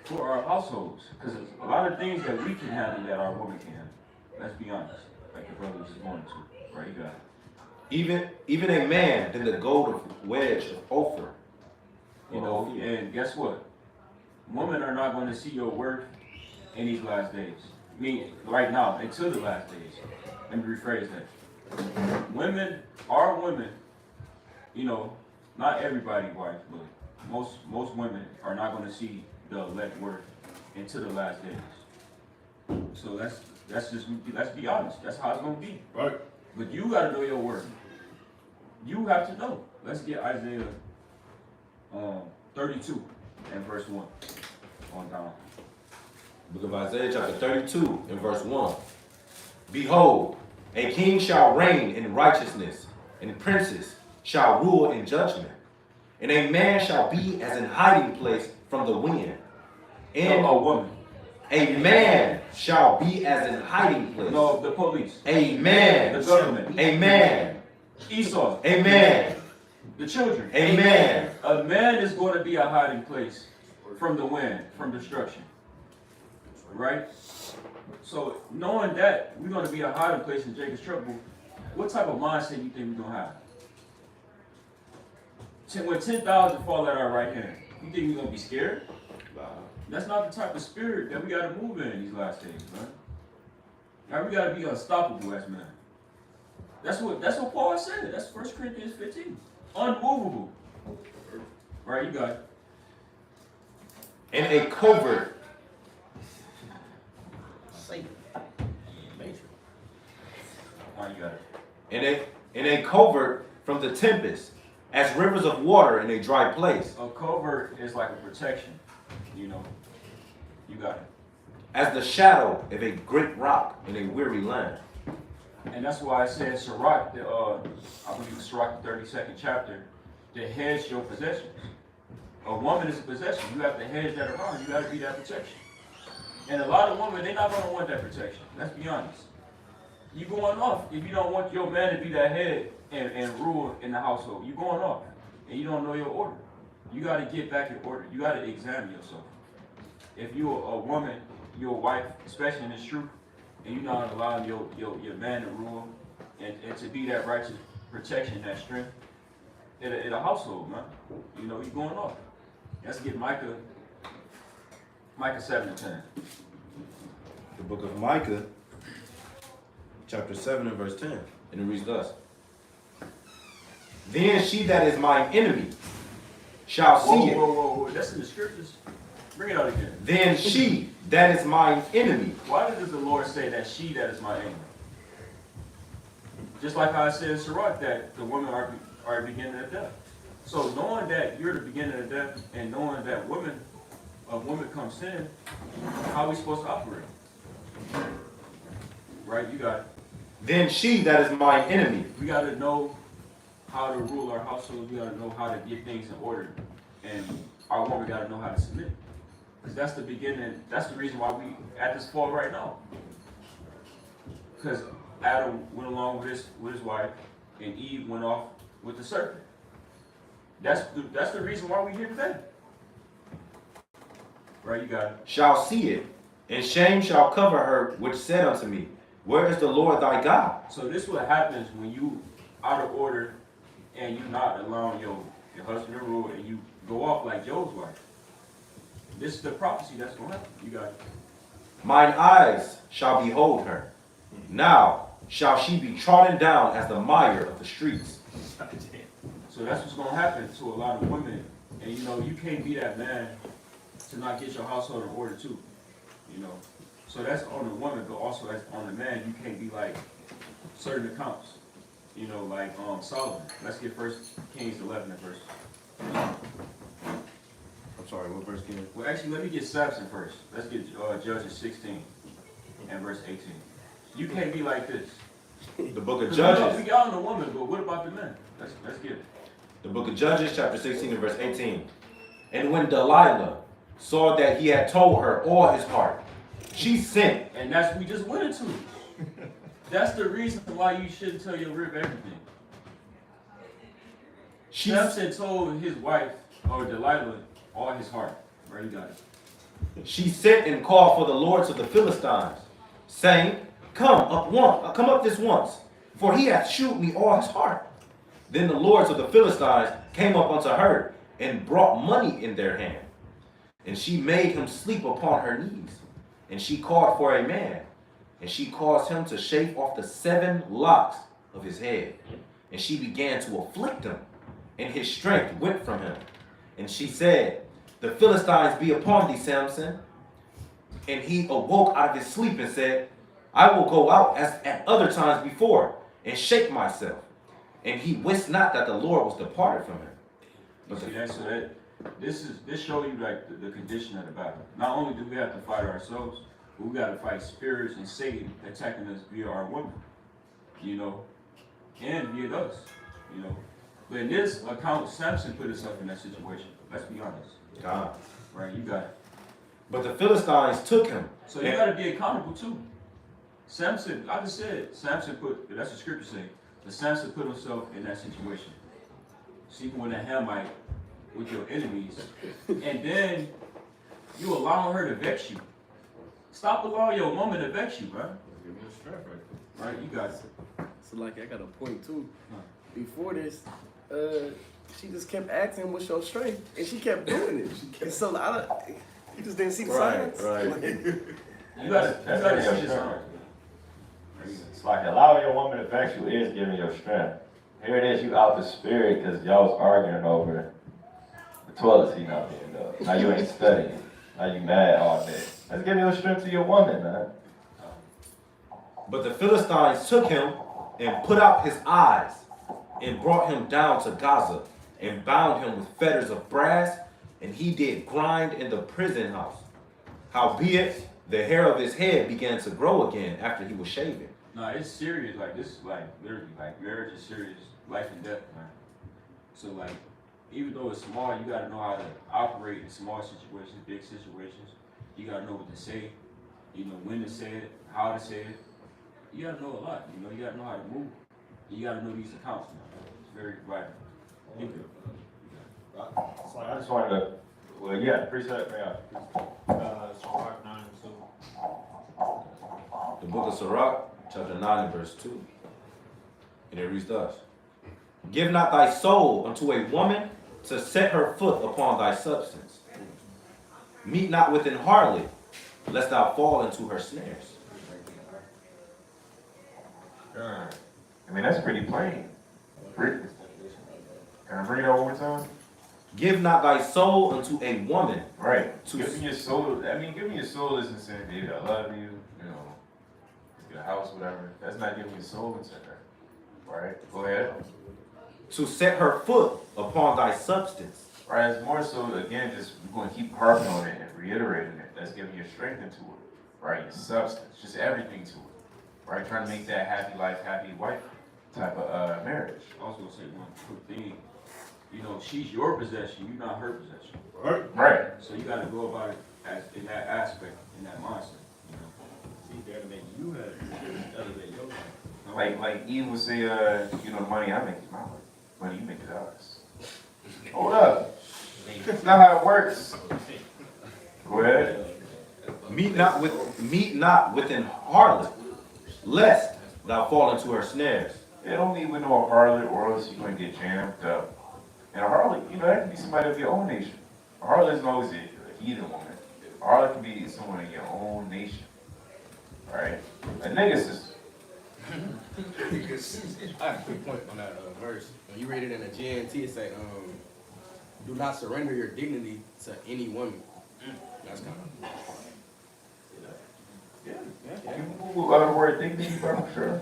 for our households. Because there's a lot of things that we can handle that our woman can handle. Let's be honest. Like the brother was going to. Right? You got it. Even a man than the gold wedge of Ophir. And guess what? Women are not going to see your worth in these last days. I mean, right now, until the last days. Let me rephrase that. Women, not everybody wives, but most women are not going to see the elect worth until the last days. So let's be honest. That's how it's going to be. Right. But you got to know your worth. You have to know. Let's get Isaiah 32 and verse 1 on down. Book of Isaiah chapter 32 and verse 1. Behold, a king shall reign in righteousness, and princes shall rule in judgment. And a man shall be as an hiding place from the wind. And a woman. A man shall be as an hiding place. No, the police. A man. The government. A man. Esau. A man. The children. A man. A man is going to be a hiding place from the wind, from destruction. Right? So knowing that we're going to be a hiding place in Jacob's trouble, what type of mindset do you think we're going to have? When 10,000 fall at our right hand, you think we're going to be scared? That's not the type of spirit that we got to move in these last days, man. Now we got to be unstoppable as men. That's what Paul said. That's 1 Corinthians 15. Unmovable. Right, you got it. And a covert. Satan. Major. All right, you got it. And a covert from the tempest, as rivers of water in a dry place. A covert is like a protection, You got it. As the shadow of a great rock in a weary land. And that's why I said Sirach, I believe it's Sirach the 32nd chapter, to hedge your possessions. A woman is a possession. You have to hedge that around. You got to be that protection. And a lot of women, they're not going to want that protection. Let's be honest. You going off if you don't want your man to be that head and rule in the household. You going off, and you don't know your order. You got to get back in order. You got to examine yourself. if you're a woman, you're a wife, especially in this truth, and you're not allowing your man to rule and to be that righteous protection, that strength in a household, man. You know, you're going off. Let's get Micah 7 and 10. The book of Micah, chapter 7 and verse 10. And it reads thus. Then she that is mine enemy shall see it. Whoa. That's in the scriptures. Bring it out again. Then she that is mine enemy. Why does the Lord say that she that is my enemy? Just like I said in Sirach, that the women are the beginning of death. So knowing that you're the beginning of death and knowing that a woman comes in, how are we supposed to operate? Right? You got it. Then she that is mine enemy. We got to know how to rule our household. We got to know how to get things in order. And our woman got to know how to submit. Because that's the beginning. That's the reason why we at this fall right now. Because Adam went along with his wife, and Eve went off with the serpent. That's the reason why we're here today. Right, you got it. Shall see it, and shame shall cover her, which said unto me, where is the Lord thy God? So this is what happens when you out of order and you not allowing your husband to rule and you go off like Job's wife. This is the prophecy that's going to happen. You got it. Mine eyes shall behold her. Now shall she be trodden down as the mire of the streets. So that's what's going to happen to a lot of women. And you know, you can't be that man to not get your household in order too. You know. So that's on the woman, but also as on the man, you can't be like certain accounts. You know, like Solomon. Let's get 1 Kings 11 and verse. I'm sorry, what verse again? Well, actually, let me get Samson first. Let's get Judges 16 and verse 18. You can't be like this. The book of We Judges. got on the woman, but what about the men? Let's get it. The book of Judges, chapter 16 and verse 18. And when Delilah saw that he had told her all his heart, she sent. And that's what we just went into. That's the reason why you shouldn't tell your rib everything. Samson told his wife, or Delilah, all his heart. Right, you got it. She sent and called for the lords of the Philistines, saying, come up this once, for he hath shewed me all his heart. Then the lords of the Philistines came up unto her, and brought money in their hand. And she made him sleep upon her knees. And she called for a man, and she caused him to shave off the 7 locks of his head. And she began to afflict him, and his strength went from him. And she said, the Philistines be upon thee, Samson. And he awoke out of his sleep and said, I will go out as at other times before, and shake myself. And he wist not that the Lord was departed from him. But this shows you like the condition of the battle. Not only do we have to fight ourselves, but we got to fight spirits and Satan attacking us via our women, you know, and via us, you know. But in this account, Samson put himself in that situation. Let's be honest. God. Right, you got it. But the Philistines took him. So you got to be accountable too. Samson, I just said, that's what scripture say, but Samson put himself in that situation. Sleeping with a Hamite, with your enemies, and then you allowing her to vex you. Stop allowing your woman to vex you, bro. Right, you got it. So like I got a point too. Before this, she just kept asking what's your strength, and she kept doing it. And so you just didn't see the signs. Right. You gotta see the signs. It's like allowing your woman to vex you is giving your strength. Here it is, you out the spirit because y'all was arguing over the toilet seat not being done. Now you ain't studying. Now you mad all day. That's giving your strength to your woman, man. But the Philistines took him and put out his eyes and brought him down to Gaza and bound him with fetters of brass, and he did grind in the prison house. Howbeit, the hair of his head began to grow again after he was shaven. No, it's serious. Like this is like literally like marriage is serious, life and death, man. So like, even though it's small, you gotta know how to operate in small situations, big situations. You gotta know what to say, you know when to say it, how to say it. You gotta know a lot. You know, you gotta know how to move. You gotta know these accounts, man. It's very vital. Thank you. So I just wanted to, well, yeah, precept, yeah. book of Sirach, chapter 9 and verse 2. And it reads thus. Give not thy soul unto a woman to set her foot upon thy substance. Meet not with an harlot, lest thou fall into her snares. I mean, that's pretty plain. Can I bring it out one more time? Give not thy soul unto a woman. Right. To Giving your soul, I mean, giving your soul isn't saying, baby, I love you, you know, get a house, whatever. That's not giving your soul into her. Right? Go ahead. To set her foot upon thy substance. Right, it's more so, again, just we're going to keep harping on it and reiterating it. That's giving your strength into it. Right? Your substance, just everything to it. Right? Trying to make that happy life, happy wife type of marriage. I was gonna say one quick thing. You know, she's your possession, you're not her possession. Right. So you gotta go about it as in that aspect, in that mindset. You know. See, that'll make you happy. Elevate your life. Like Eve would say, you know, the money I make is my money. Money you make is ours. Hold up. That's not how it works. Go ahead. Meet not with an harlot, lest thou fall into her snares. It don't need with no harlot or else you're going to get jammed up. And a harlot, you know, that can be somebody of your own nation. A harlot isn't always a heathen woman. A harlot can be someone in your own nation. Alright? A nigga sister. I have a quick point on that verse. When you read it in the GNT, it say, do not surrender your dignity to any woman. That's kind of... Yeah. You can move out of the word dignity, but I'm sure.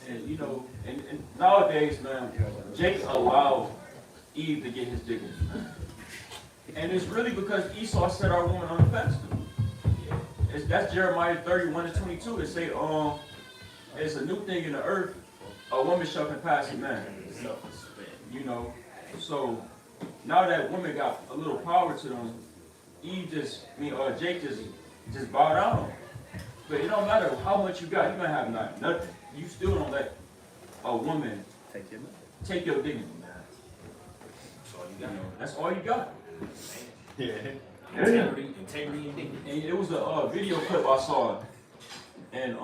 And you know, and nowadays, man, Jake allowed Eve to get his dignity, man. And it's really because Esau set our woman on the pedestal. That's Jeremiah 31:22. It say, it's a new thing in the earth, a woman shall compass a man. You know, so now that woman got a little power to them, Jake just bowed down on them. But it don't matter how much you got, you might have nothing. You still don't let a woman take your dignity, man. That's all you got. Yeah. Integrity and dignity. And it was a video clip I saw, and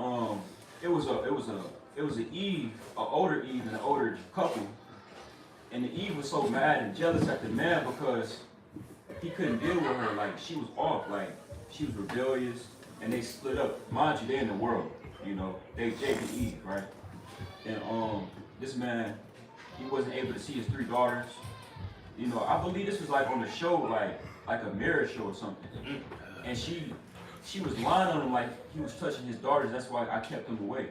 it was an Eve, an older Eve and an older couple, and the Eve was so mad and jealous at the man because he couldn't deal with her. Like she was off, like she was rebellious, and they split up. Mind you, they in the world, you know, they Jake and Eve, right? And this man, he wasn't able to see his 3 daughters. You know, I believe this was like on the show, like a mirror show or something. And she was lying on him like he was touching his daughters. That's why I kept him away.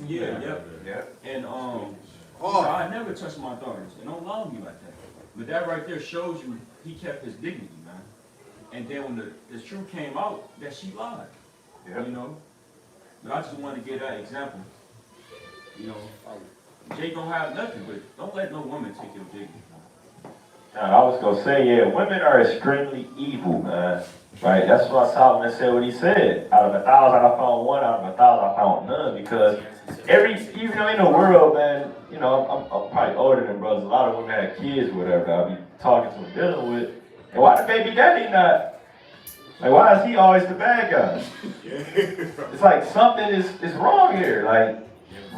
Yeah. And I never touched my daughters. And don't lie to me like that. But that right there shows you he kept his dignity, man. And then when the truth came out, that she lied. Yeah. You know. But I just wanted to give that example. You know, Jake don't have nothing, but don't let no woman take your dignity. I was gonna say, yeah, women are extremely evil, man. Right? That's why Solomon said what he said. Out of 1,000, I found one. Out of 1,000, I found none. Because even though in the world, man, you know, I'm probably older than brothers. A lot of women have kids, whatever. I'll be talking to them, dealing with. And why the baby daddy not? Like, why is he always the bad guy? It's like something is wrong here. Like,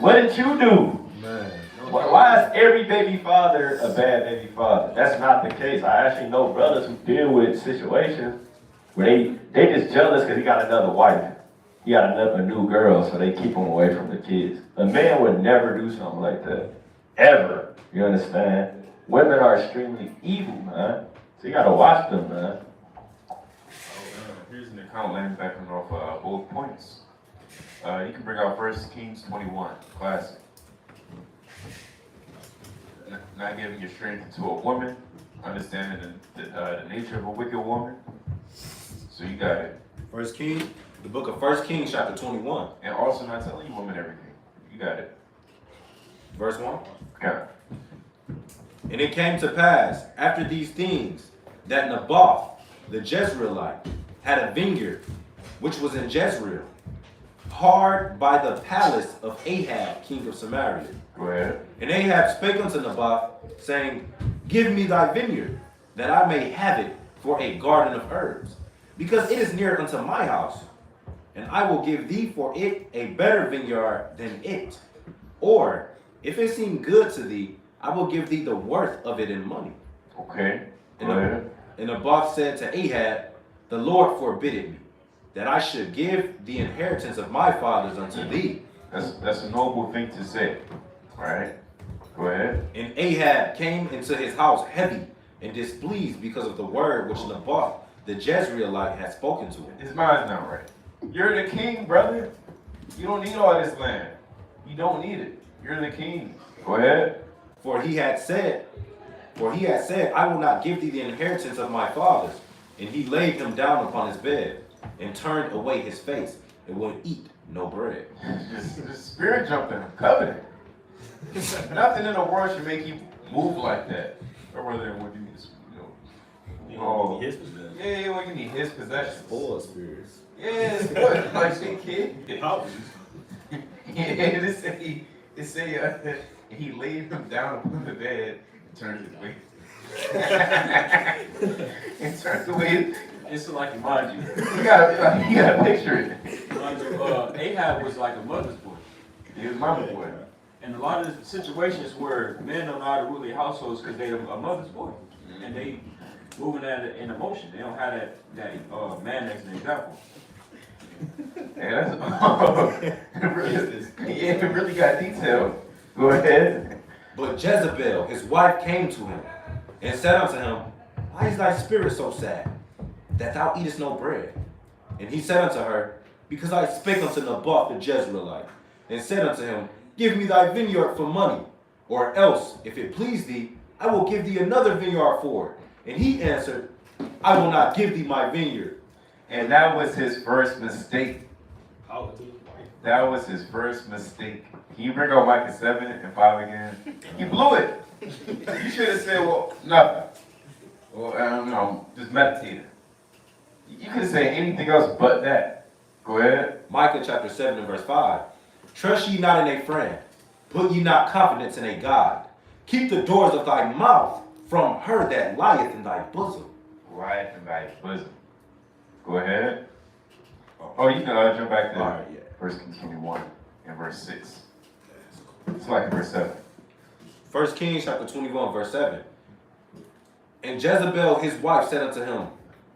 what did you do? Man. Why is every baby father a bad baby father? That's not the case. I actually know brothers who deal with situations where they just jealous because he got another wife. He got a new girl, so they keep him away from the kids. A man would never do something like that. Ever. You understand? Women are extremely evil, man. So you gotta watch them, man. Here's an account laying back off both points. You can bring out 1 Kings 21, classic. Not giving your strength to a woman, understanding the nature of a wicked woman. So you got it. The book of 1 Kings, chapter 21. And also not telling you woman everything. You got it. Verse 1. Got it. And it came to pass, after these things, that Naboth, the Jezreelite, had a vineyard, which was in Jezreel, hard by the palace of Ahab, king of Samaria. Go ahead. And Ahab spake unto Naboth, saying, Give me thy vineyard, that I may have it for a garden of herbs, because it is near unto my house. and I will give thee for it a better vineyard than it. Or, if it seem good to thee, I will give thee the worth of it in money. Okay. Go And ahead. Naboth said to Ahab, the Lord forbid me, that I should give the inheritance of my fathers unto thee. That's a noble thing to say. Right? Go ahead. And Ahab came into his house heavy and displeased because of the word which Naboth the Jezreelite had spoken to him. His mind's not right. You're the king, brother. You don't need all this land. You don't need it. You're the king. Go ahead. For he had said, I will not give thee the inheritance of my fathers. And he laid him down upon his bed and turned away his face and would eat no bread. Just spirit jumping, covenant. Nothing in the world should make you move like that. Or whether when you just, oh, His possession. yeah, when you need his possessions. Full of spirits. Yes, what? Like that kid. How? Yeah, it say he laid him down upon the bed and turned his way. And turned away. It's like, mind you, You gotta picture it. mind you, Ahab was like a mother's boy. He was mama boy. And a lot of the situations where men don't know how to rule their households because they're a mother's boy. And they moving that in emotion. They don't have that man as an example. Yeah, it really got detailed. Go ahead. But Jezebel, his wife, came to him and said unto him, why is thy spirit so sad, that thou eatest no bread? And he said unto her, because I spake unto Naboth the Jezreelite, and said unto him, give me thy vineyard for money, or else, if it please thee, I will give thee another vineyard for it. And he answered, I will not give thee my vineyard. And that was his first mistake. Power to his wife. That was his first mistake. Can you bring out Micah 7 and 5 again? He blew it. You should have said, well, nothing. Well, just meditating. You could have said anything else but that. Go ahead. Micah chapter 7 and verse 5. Trust ye not in a friend, put ye not confidence in a God. Keep the doors of thy mouth from her that lieth in thy bosom. Right in thy bosom. Go ahead. Oh, you can jump back to All right, yeah. 1 Kings 21 and verse 6. It's like verse 7. 1 Kings chapter 21 verse 7. And Jezebel his wife said unto him,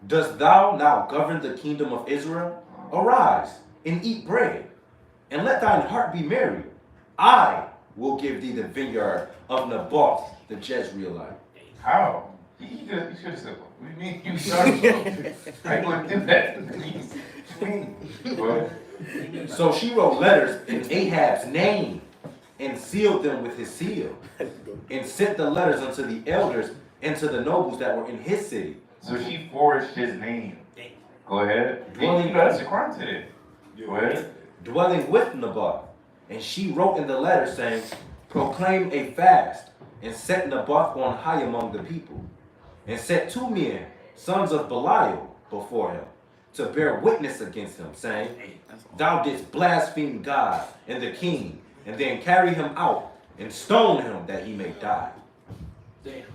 dost thou now govern the kingdom of Israel? Arise and eat bread, and let thine heart be merry. I will give thee the vineyard of Naboth the Jezreelite. How? You should have said, what do you mean you started something? I wouldn't do that. Well, So she wrote letters in Ahab's name and sealed them with his seal, and sent the letters unto the elders and to the nobles that were in his city. so she forged his name. Go ahead. Well, That's a crime today. Go ahead. Dwelling with Naboth. And she wrote in the letter saying, proclaim a fast, and set Naboth on high among the people, and set 2 men, sons of Belial, before him, to bear witness against him, saying, thou didst blaspheme God and the king, and then carry him out and stone him that he may die.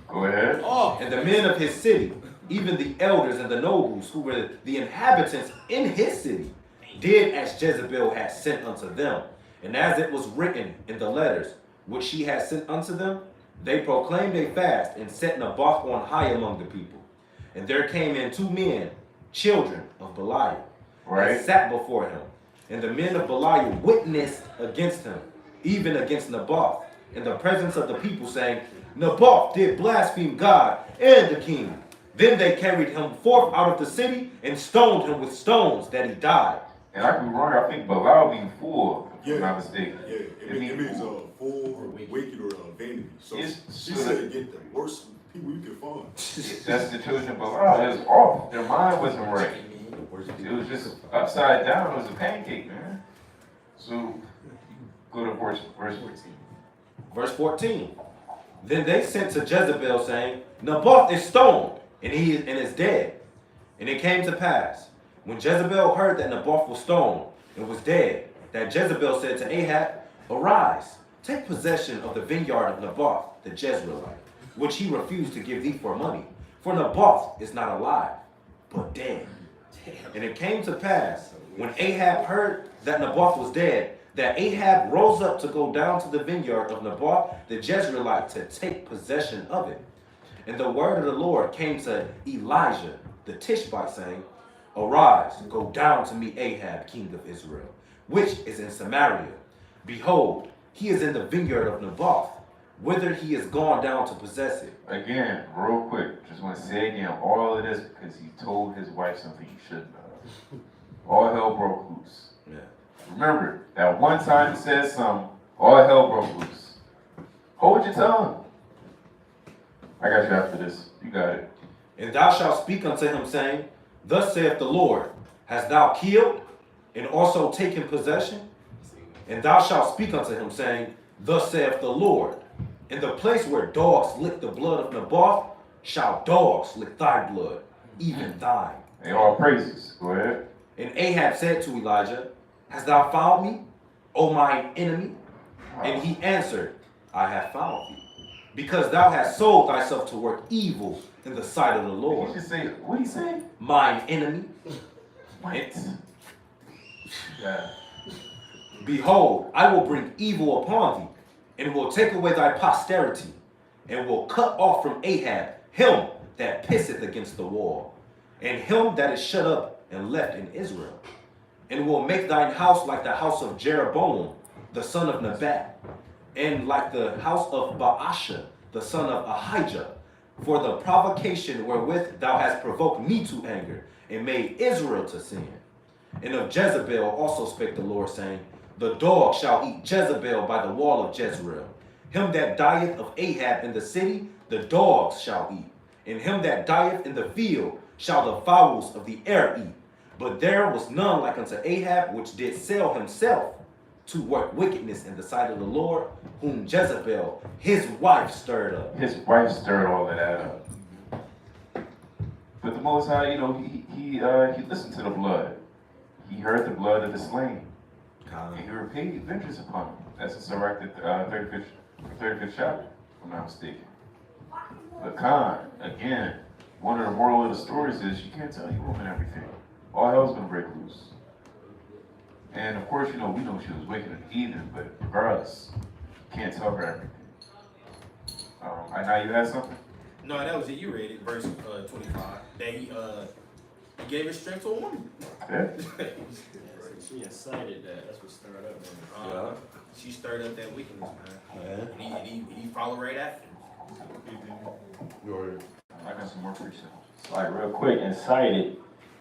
Go ahead. And the men of his city, even the elders and the nobles who were the inhabitants in his city, did as Jezebel had sent unto them. And as it was written in the letters which she had sent unto them, they proclaimed a fast and set Naboth on high among the people. And there came in 2 men, children of Belial, Right. and sat before him. And the men of Belial witnessed against him, even against Naboth, in the presence of the people, saying, Naboth did blaspheme God and the king. Then they carried him forth out of the city and stoned him with stones that he died. And I could be wrong. I think Belial means fool, if I'm Yeah. not mistaken. Yeah, it means means fool. full, wicked, or vanity. So It's- she said, get the worst people you can find. That's the children of Belial. It was off. Their mind wasn't right. It was just upside down. It was a pancake, man. So, go to verse 14. Verse 14. Then they sent to Jezebel, saying, Naboth is stoned, and he is dead. And it came to pass, when Jezebel heard that Naboth was stoned and was dead, that Jezebel said to Ahab, arise, take possession of the vineyard of Naboth the Jezreelite, which he refused to give thee for money. For Naboth is not alive, but dead. And it came to pass, When Ahab heard that Naboth was dead, that Ahab rose up to go down to the vineyard of Naboth the Jezreelite to take possession of it. And the word of the Lord came to Elijah the Tishbite, saying, Arise, go down to meet Ahab, king of Israel, which is in Samaria. Behold, he is in the vineyard of Naboth, whither he is gone down to possess it. Again, real quick, just want to say again, all of this because he told his wife something he shouldn't have. All hell broke loose. Yeah. Remember, that one time he said something, all hell broke loose. Hold your tongue. I got you after this. You got it. And thou shalt speak unto him, saying, Thus saith the Lord, Hast thou killed, and also taken possession? And thou shalt speak unto him, saying, Thus saith the Lord, In the place where dogs lick the blood of Naboth, shall dogs lick thy blood, even thine. They all praises. Go ahead. And Ahab said to Elijah, Hast thou found me, O mine enemy? And he answered, I have found thee, because thou hast sold thyself to work evil in the sight of the He Lord. just say, what he say? Mine enemy. What? Yeah. Behold, I will bring evil upon thee, and will take away thy posterity, and will cut off from Ahab him that pisseth against the wall, and him that is shut up and left in Israel, and will make thine house like the house of Jeroboam, the son of Nebat, and like the house of Baasha, the son of Ahijah, for the provocation wherewith thou hast provoked me to anger, and made Israel to sin. And of Jezebel also spake the Lord, saying, The dog shall eat Jezebel by the wall of Jezreel. Him that dieth of Ahab in the city, the dogs shall eat. And him that dieth in the field shall the fowls of the air eat. But there was none like unto Ahab, which did sell himself to work wickedness in the sight of the Lord, whom Jezebel, his wife, stirred up. His wife stirred all of that up. But the Most High, he listened to the blood. He heard the blood of the slain. And he repaid vengeance upon him. That's in Sirach, 35th chapter, if I'm not mistaken. But Khan, again, one of the moral of the stories is you can't tell your woman everything. All hell's gonna break loose. And of course, we know she was wicked and heathen, but regardless, you can't tell her everything. I know you had something? No, that was it. You read it, verse 25. That he gave his strength to a woman. Yeah. She incited that. That's what stirred up. Yeah. She stirred up that wickedness, man. And he followed right after. I got some more for you. It's like real quick, incited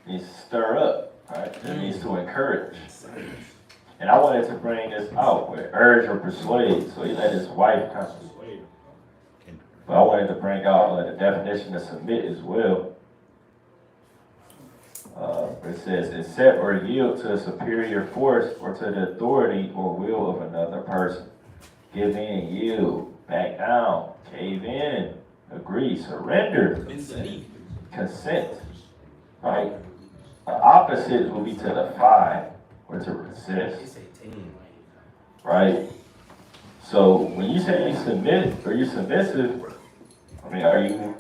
means stir up, right? It means to encourage. And I wanted to bring this out with urge or persuade. So he let his wife kind of. But I wanted to bring out the definition of submit as well. It says, accept or yield to a superior force or to the authority or will of another person. Give in, yield, back down, cave in, agree, surrender, consent. Right? The opposite will be to defy or to resist. Right? So when you say you submit or you submissive, I mean, are you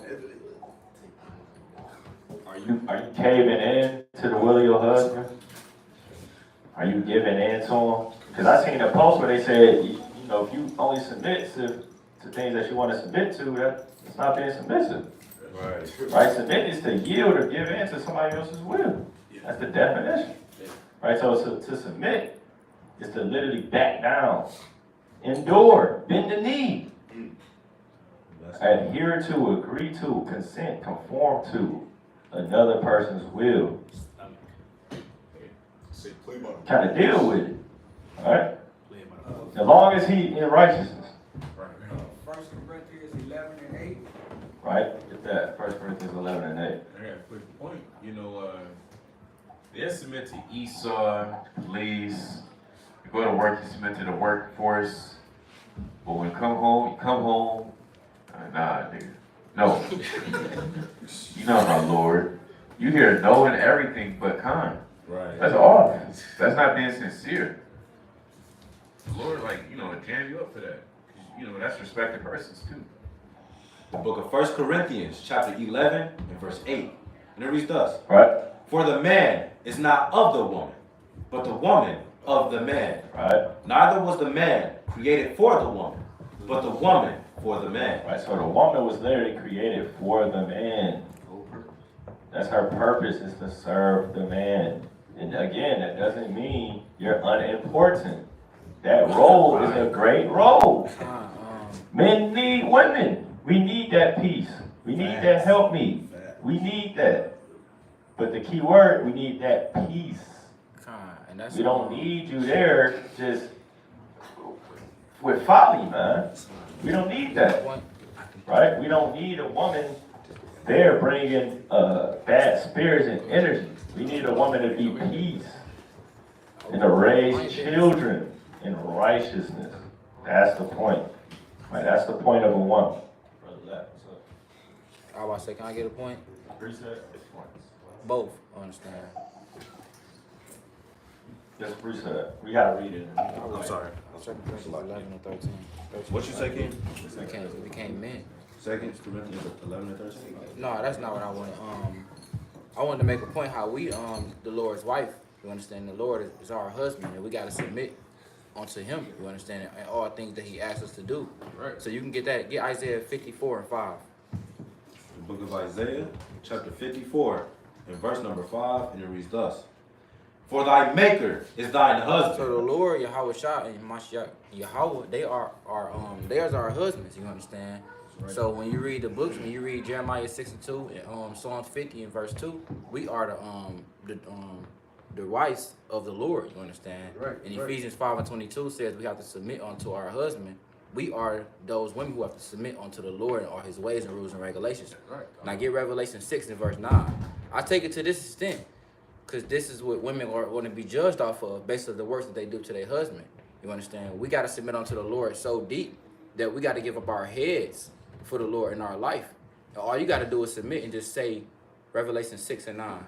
caving in to the will of your husband? Are you giving in to him? Because I seen a post where they said, if you only submit to things that you want to submit to, that's not being submissive. Right? Submit is to yield or give in to somebody else's will. That's the definition. Right? So to submit is to literally back down, endure, bend the knee, adhere to, agree to, consent, conform to another person's will. Kind of deal with it. Alright? As long as he in righteousness. 1 Corinthians 11 and 8. Right? Get that. 1 Corinthians 11 and 8. I got a quick point. They submit to Esau, Please. You go to work, you submit to the workforce. But when you come home. Nah, nigga. No. You know my Lord. You hear no in everything but kind. right? That's off. That's not being sincere. The Lord, jam you up for that. 'Cause, that's respected persons too. The book of 1 Corinthians, chapter 11 and verse 8. And it reads thus. Right? For the man is not of the woman, but the woman of the man. Right? Neither was the man created for the woman, but the woman for the man. Right, so the woman was literally created for the man. That's her purpose, is to serve the man. And again, that doesn't mean you're unimportant. That role is a great role. Men need women. We need that peace. We need that help me. We need that. But the key word, we need that peace. We don't need you there just with folly, man. We don't need that. Right? We don't need a woman there bringing bad spirits and energy. We need a woman to be peace and to raise children in righteousness. That's the point. Right? That's the point of a woman. I was about to say, can I get a point? Precept? Both, I understand. Just precept. We gotta read it. I'm sorry. 2 Corinthians 11 and 13. What you say, King? It became men. 2 Corinthians 11 and 13? No, that's not what I wanted. I wanted to make a point how we, the Lord's wife, you understand, the Lord is our husband, and we got to submit unto him, you understand, and all things that he asks us to do. Right. So you can get that, get Isaiah 54 and 5. The book of Isaiah, chapter 54, and verse number 5, and it reads thus. For thy maker is thine husband. So the Lord, Yahweh Shah and Mashiach, Yahweh, they are our husbands, you understand? Right. So when you read the books, when you read Jeremiah 6:2 and Psalms 50 and verse 2, we are the wives of the Lord, you understand? Right. And Ephesians 5 and 22 says we have to submit unto our husband. We are those women who have to submit unto the Lord and all his ways and rules and regulations. Right. And I get Revelation 6 and verse 9. I take it to this extent, because this is what women are going to be judged off of based on the works that they do to their husband. You understand? We got to submit unto the Lord so deep that we got to give up our heads for the Lord in our life. And all you got to do is submit and just say Revelation 6 and 9.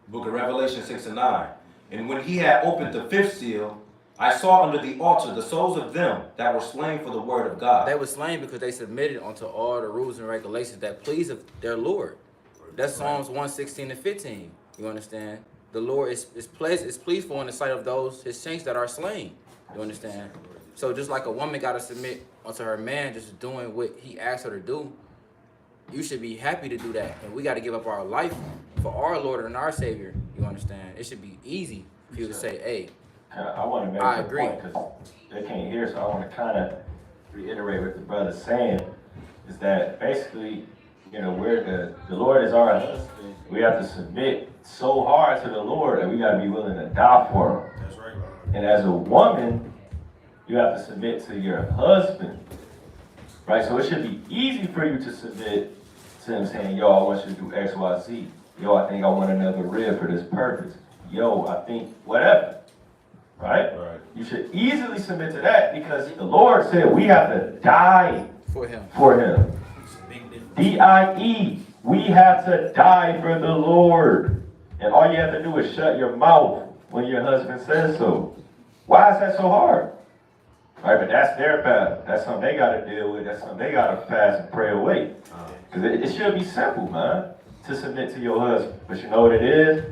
Book of Revelation 6 and 9. And when he had opened the fifth seal, I saw under the altar the souls of them that were slain for the word of God. They were slain because they submitted unto all the rules and regulations that please of their Lord. That's Psalms 116 and 15. You understand? The Lord is pleaseful in the sight of those his saints that are slain. You understand? So just like a woman got to submit unto her man, just doing what he asked her to do, you should be happy to do that. And we got to give up our life for our Lord and our Savior. You understand? It should be easy for you to say, hey, I want to make I a agree. point because they can't hear, so I want to kind of reiterate what the brother's saying, is that basically, you know, we're the Lord is our husband. We have to submit so hard to the Lord that we got to be willing to die for him. That's right. And as a woman, you have to submit to your husband, right? So it should be easy for you to submit to him saying, yo, I want you to do X, Y, Z. Yo, I think I want another rib for this purpose. Yo, I think whatever. Right? You should easily submit to that because the Lord said we have to die for him. D-I-E. We have to die for the Lord. And all you have to do is shut your mouth when your husband says so. Why is that so hard? Right, but that's their path. That's something they got to deal with. That's something they got to fast and pray away. Because it should be simple, man, to submit to your husband. But you know what it is?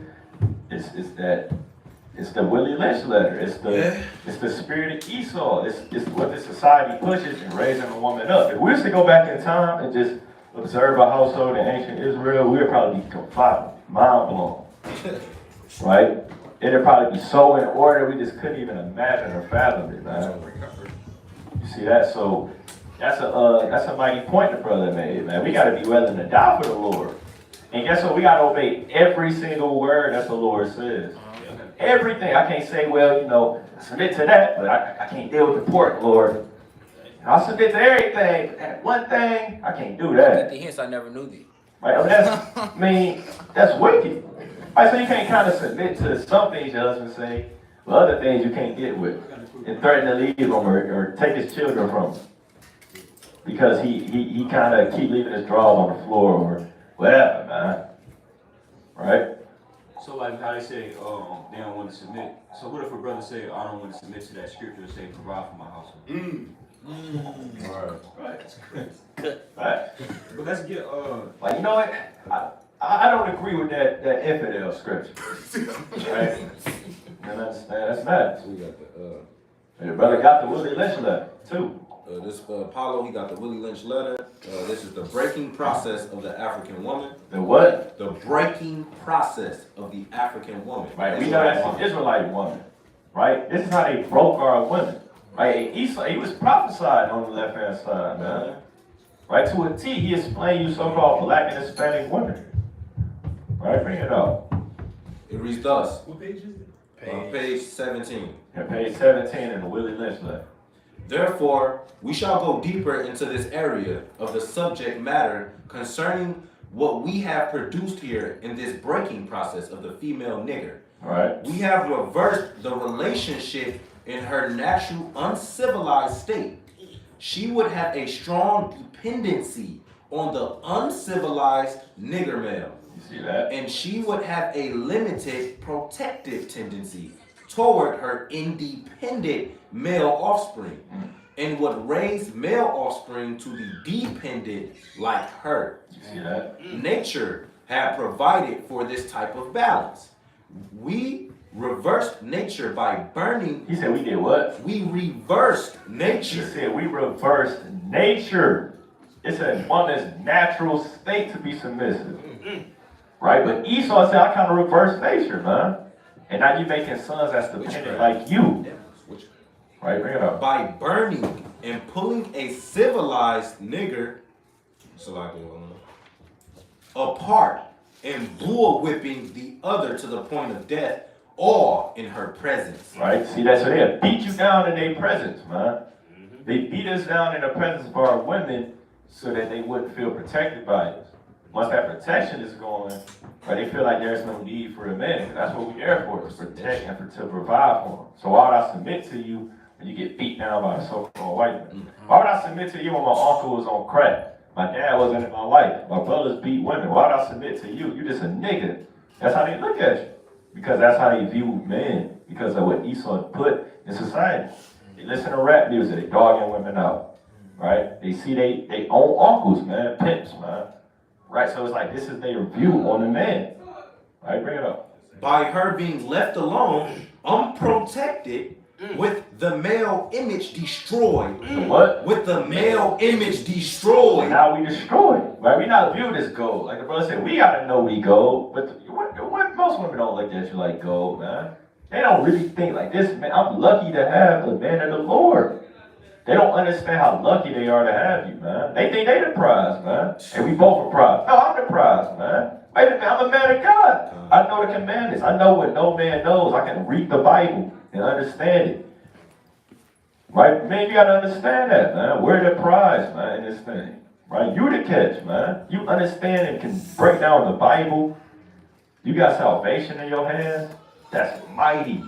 It's the Willie Lynch letter. It's the spirit of Esau. It's what the society pushes in raising a woman up. If we was to go back in time and just observe a household in ancient Israel, we would probably be confounded, mind blown. Right? It'd probably be so in order we just couldn't even imagine or fathom it, man. You see that? So that's a mighty point the brother made, man. We got to be willing to die for the Lord. And guess what? We got to obey every single word that the Lord says. Everything. I can't say, well, you know, submit to that, but I can't deal with the pork, Lord. I'll submit to everything, but that one thing, I can't do that. The hints I never knew thee. Right? I mean, that's wicked. Right, so you can't kind of submit to some things your husband say, but other things you can't get with, and threaten to leave him or take his children from him because he kind of keep leaving his drawers on the floor or whatever, man. Right? So like how they say, they don't want to submit. So what if a brother say, I don't want to submit to that scripture and say, provide for my household? Right. Right. But let's get like, you know what? I don't agree with that infidel scripture. Right? You understand? That's nuts. So we got the Your brother got the Willie Lynch letter, too. this Apollo, he got the Willie Lynch letter. This is the breaking process of the African woman. The what? The breaking process of the African woman. Right, we know that's an Israelite woman. Right? This is how they broke our women. Right? Esau, he was prophesied on the left-hand side, man. Right? To a T, he explained you so-called black and Hispanic women. Right? Bring it up. It reads thus. What page is it? Page 17. Yeah, page 17 in the Willie Lynch letter. Therefore, we shall go deeper into this area of the subject matter concerning what we have produced here in this breaking process of the female nigger. Right. We have reversed the relationship in her natural uncivilized state. She would have a strong dependency on the uncivilized nigger male. You see that? And she would have a limited protective tendency toward her independent male offspring and would raise male offspring to be dependent like her. You see that? Nature had provided for this type of balance. We reversed nature by burning. He said we did what? We reversed He nature. said we reversed nature. It's a woman's natural state to be submissive. Right? But Esau said, I kind of reversed nature, man. And now you're making sons that's dependent like you. Right? Bring it up. By burning and pulling a civilized nigger apart and bull whipping the other to the point of death, all in her presence. Right? See that? So they'll beat you down in their presence, man. They beat us down in the presence of our women so that they wouldn't feel protected by us. Once that protection is going, right, they feel like there's no need for a man. That's what we're there for, to protect and to provide for them. So why would I submit to you when you get beat down by a so-called white man? Why would I submit to you when my uncle was on crack? My dad wasn't in my life. My brothers beat women. Why would I submit to you? You just a nigga. That's how they look at you. Because that's how they view men. Because of what Esau put in society. They listen to rap music. They dogging women out. Right? They see they own uncles, man. Pimps, man. Right? So it's like this is their view on the man. Right? Bring it up. By her being left alone, unprotected, with the male image destroyed. The what? With the male image destroyed. Now we destroy. Right? We not viewed as gold. Like the brother said, we gotta know we gold. But what most women don't look at you like gold, man. They don't really think like this, man. I'm lucky to have a man of the Lord. They don't understand how lucky they are to have you, man. They think they the prize, man. And we both are prize. No, I'm the prize, man. Wait a minute, I'm a man of God. I know the commandments. I know what no man knows. I can read the Bible and understand it. Right? Man, you gotta understand that, man. We're the prize, man, in this thing. Right? You the catch, man. You understand and can break down the Bible. You got salvation in your hands. That's mighty.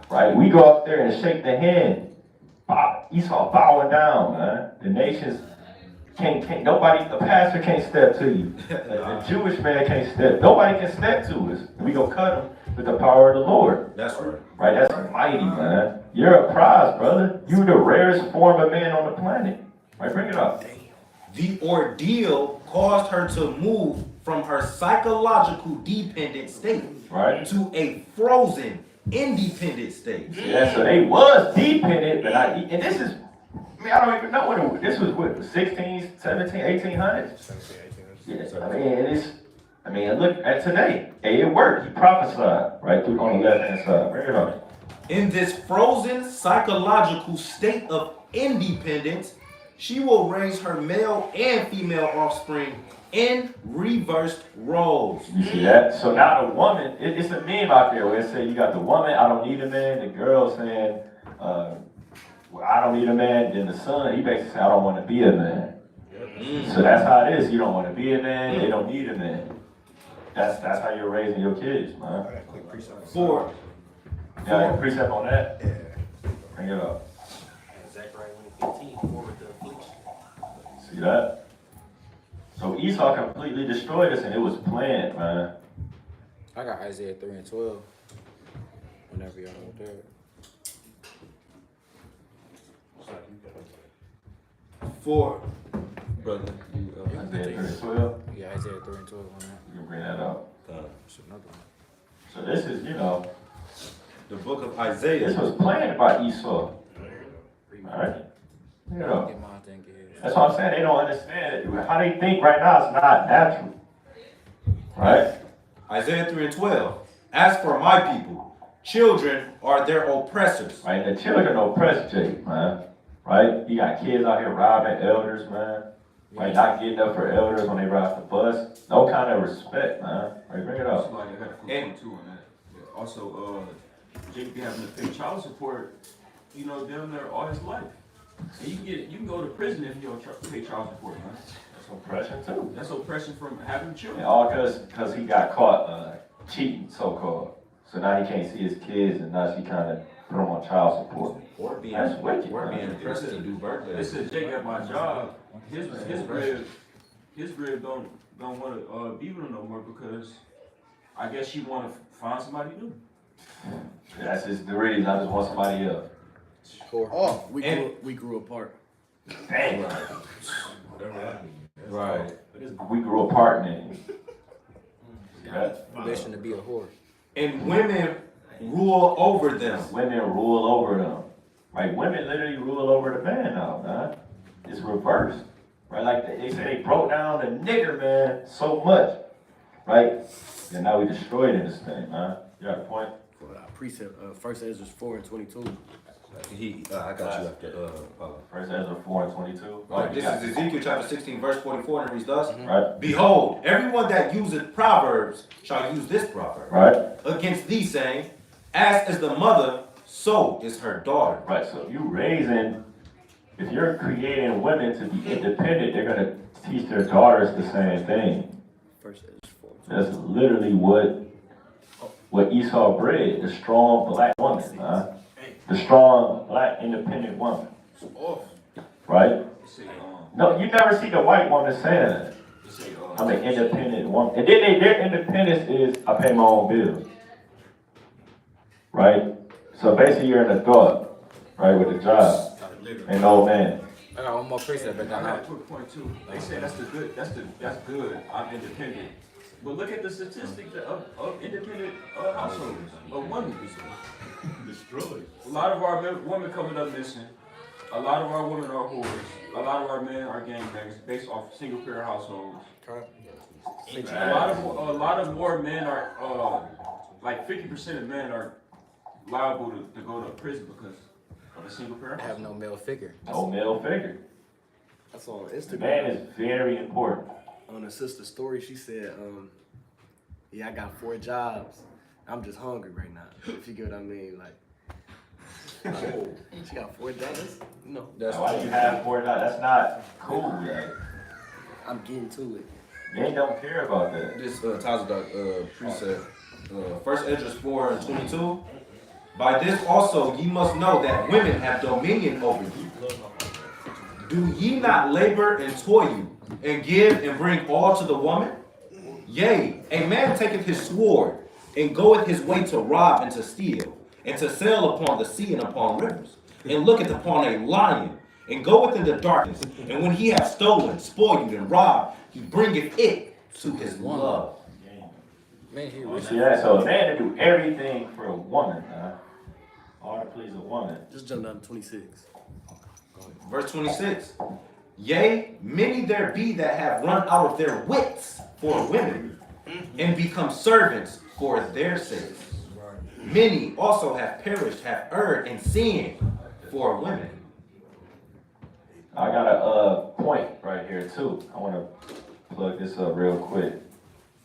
Right? We go up there and shake the hand. Esau bowing down, man. The nations can't nobody, the pastor can't step to you. The Jewish man can't step. Nobody can step to us. We gonna cut them with the power of the Lord. That's right. Right? That's mighty, man. You're a prize, brother. You the rarest form of man on the planet. Right? Bring it up. The ordeal caused her to move from her psychological dependent state Right? to a frozen, independent state. Yeah, so they was dependent, but and this is, I mean, I don't even know when it was. This was what, 16, 17, 1800s? Yeah, I mean, look at today. Hey, it worked. He prophesied right through on the left-hand side. Bring it up. In this frozen psychological state of independence, she will raise her male and female offspring in reversed roles. You see that? So now the woman, it's a meme out there where it says you got the woman, I don't need a man, the girl saying, well, I don't need a man, then the son, he basically said, I don't want to be a man. So that's how it is. You don't want to be a man, they don't need a man. That's how you're raising your kids, man. For Yeah, precept on that? Yeah. Bring it up. Zechariah 1:15, forward the affliction. See that? So Esau completely destroyed us and it was planned, man. I got Isaiah 3 and 12. Whenever y'all want there. brother? Isaiah 3:12. Yeah, Isaiah 3 and 12 on that. You can bring that up. That's another one. So this is, The book of this Isaiah. was planned by Esau. Alright? You know. Get my thing here. That's what I'm saying. They don't understand it. How they think right now is not natural. Right? Isaiah 3 and 12. As for my people, children are their oppressors. Right? The children oppress Jake, man. Right? You got kids out here robbing elders, man. Right? Not getting up for elders when they ride the bus. No kind of respect, man. Right? Bring it up. Somebody got a quick one too on that. Yeah. Also, Jake be having to pay child support, down there all his life. And you can go to prison if you don't pay child support, man. That's oppression too. That's oppression from having children. And all because he got caught cheating, so-called. So now he can't see his kids, and now she kind of put him on child support. Or being, That's wicked, or man. being oppressed to do They birthdays. said Jake at my job, his rib don't want to be with him no more because I guess she want to find somebody new. That's just the reason. I just want somebody else. Oh, we grew apart. Dang. Right. We grew apart, man. Permission to be a whore. And women rule over them. Women rule over them. Like, women literally rule over the man now, man. It's reversed. Right? Like, they say they broke down the nigger, man, so much. Right? And now we destroyed in this thing, man. You got a point? Precept, 1 Ezra 4 and 22. I got you after, First Ezra 4 and 22. Right, this is Ezekiel chapter 16, verse 44, and it reads thus. Right? Behold, everyone that useth proverbs shall use this proverb. Right? Against thee, saying, as is the mother, so is her daughter. Right, so if you're creating women to be independent, they're going to teach their daughters the same thing. 1 Ezra 4. That's literally what Esau bred, the strong black woman, huh? The strong black independent woman. Right? No, you never see the white woman saying that. I'm an independent woman. And then their independence is, I pay my own bills. Right? So basically you're an adult, right, with a job. An old man. I got one more precept back I down got a there. quick point too. They say that's good. I'm independent. But look at the statistics of independent households, of women. Destroyed. A lot of our women coming up missing. A lot of our women are whores. A lot of our men are gangbangers based off single parent households. A lot of more men are like 50% of men are liable to go to prison because of a single parent. Have no male figure. No male figure. That's on The Instagram. man is very important. On her sister's story, she said, yeah, I got 4 jobs. I'm just hungry right now. If you get what I mean, like, she got 4 jobs. No, Why do you have 4 jobs? That's not cool, man. I'm getting to it. Men don't care about that. This ties with precept. 1 Ezra 4 and 22. By this also ye must know that women have dominion over you. Do ye not labor and toil, and give and bring all to the woman? Yea, a man taketh his sword, and goeth his way to rob and to steal, and to sail upon the sea and upon rivers, and looketh upon a lion, and goeth into darkness, and when he hath stolen, spoiled, and robbed, he bringeth it to his love. Man, he You rich. see that? So a man to do everything for a woman, huh? All to please a woman. Just jump down to 26. Verse 26. Yea, many there be that have run out of their wits for women, and become servants for their sakes. Many also have perished, have erred, and sinned for women. I got a point right here too. I want to plug this up real quick.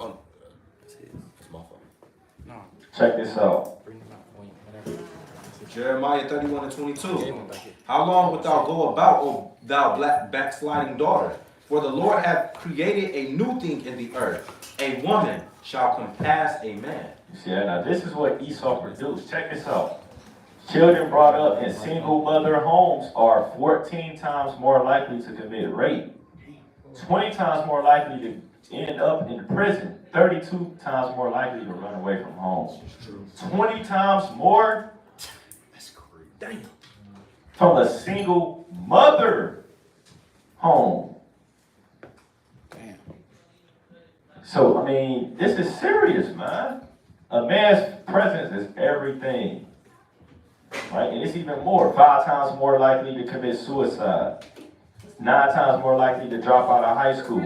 No, Check this out. bring him out. Whatever. Jeremiah 31 and 22. Gave him back here. How long wilt thou go about, O thou black backsliding daughter? For the Lord hath created a new thing in the earth. A woman shall compass a man. You see that? Now this is what Esau produced. Check this out. Children brought up in single mother homes are 14 times more likely to commit rape, 20 times more likely to end up in prison, 32 times more likely to run away from home, 20 times more from a single mother home. So, I mean, this is serious, man. A man's presence is everything. Right? And it's even more. 5 times more likely to commit suicide. 9 times more likely to drop out of high school.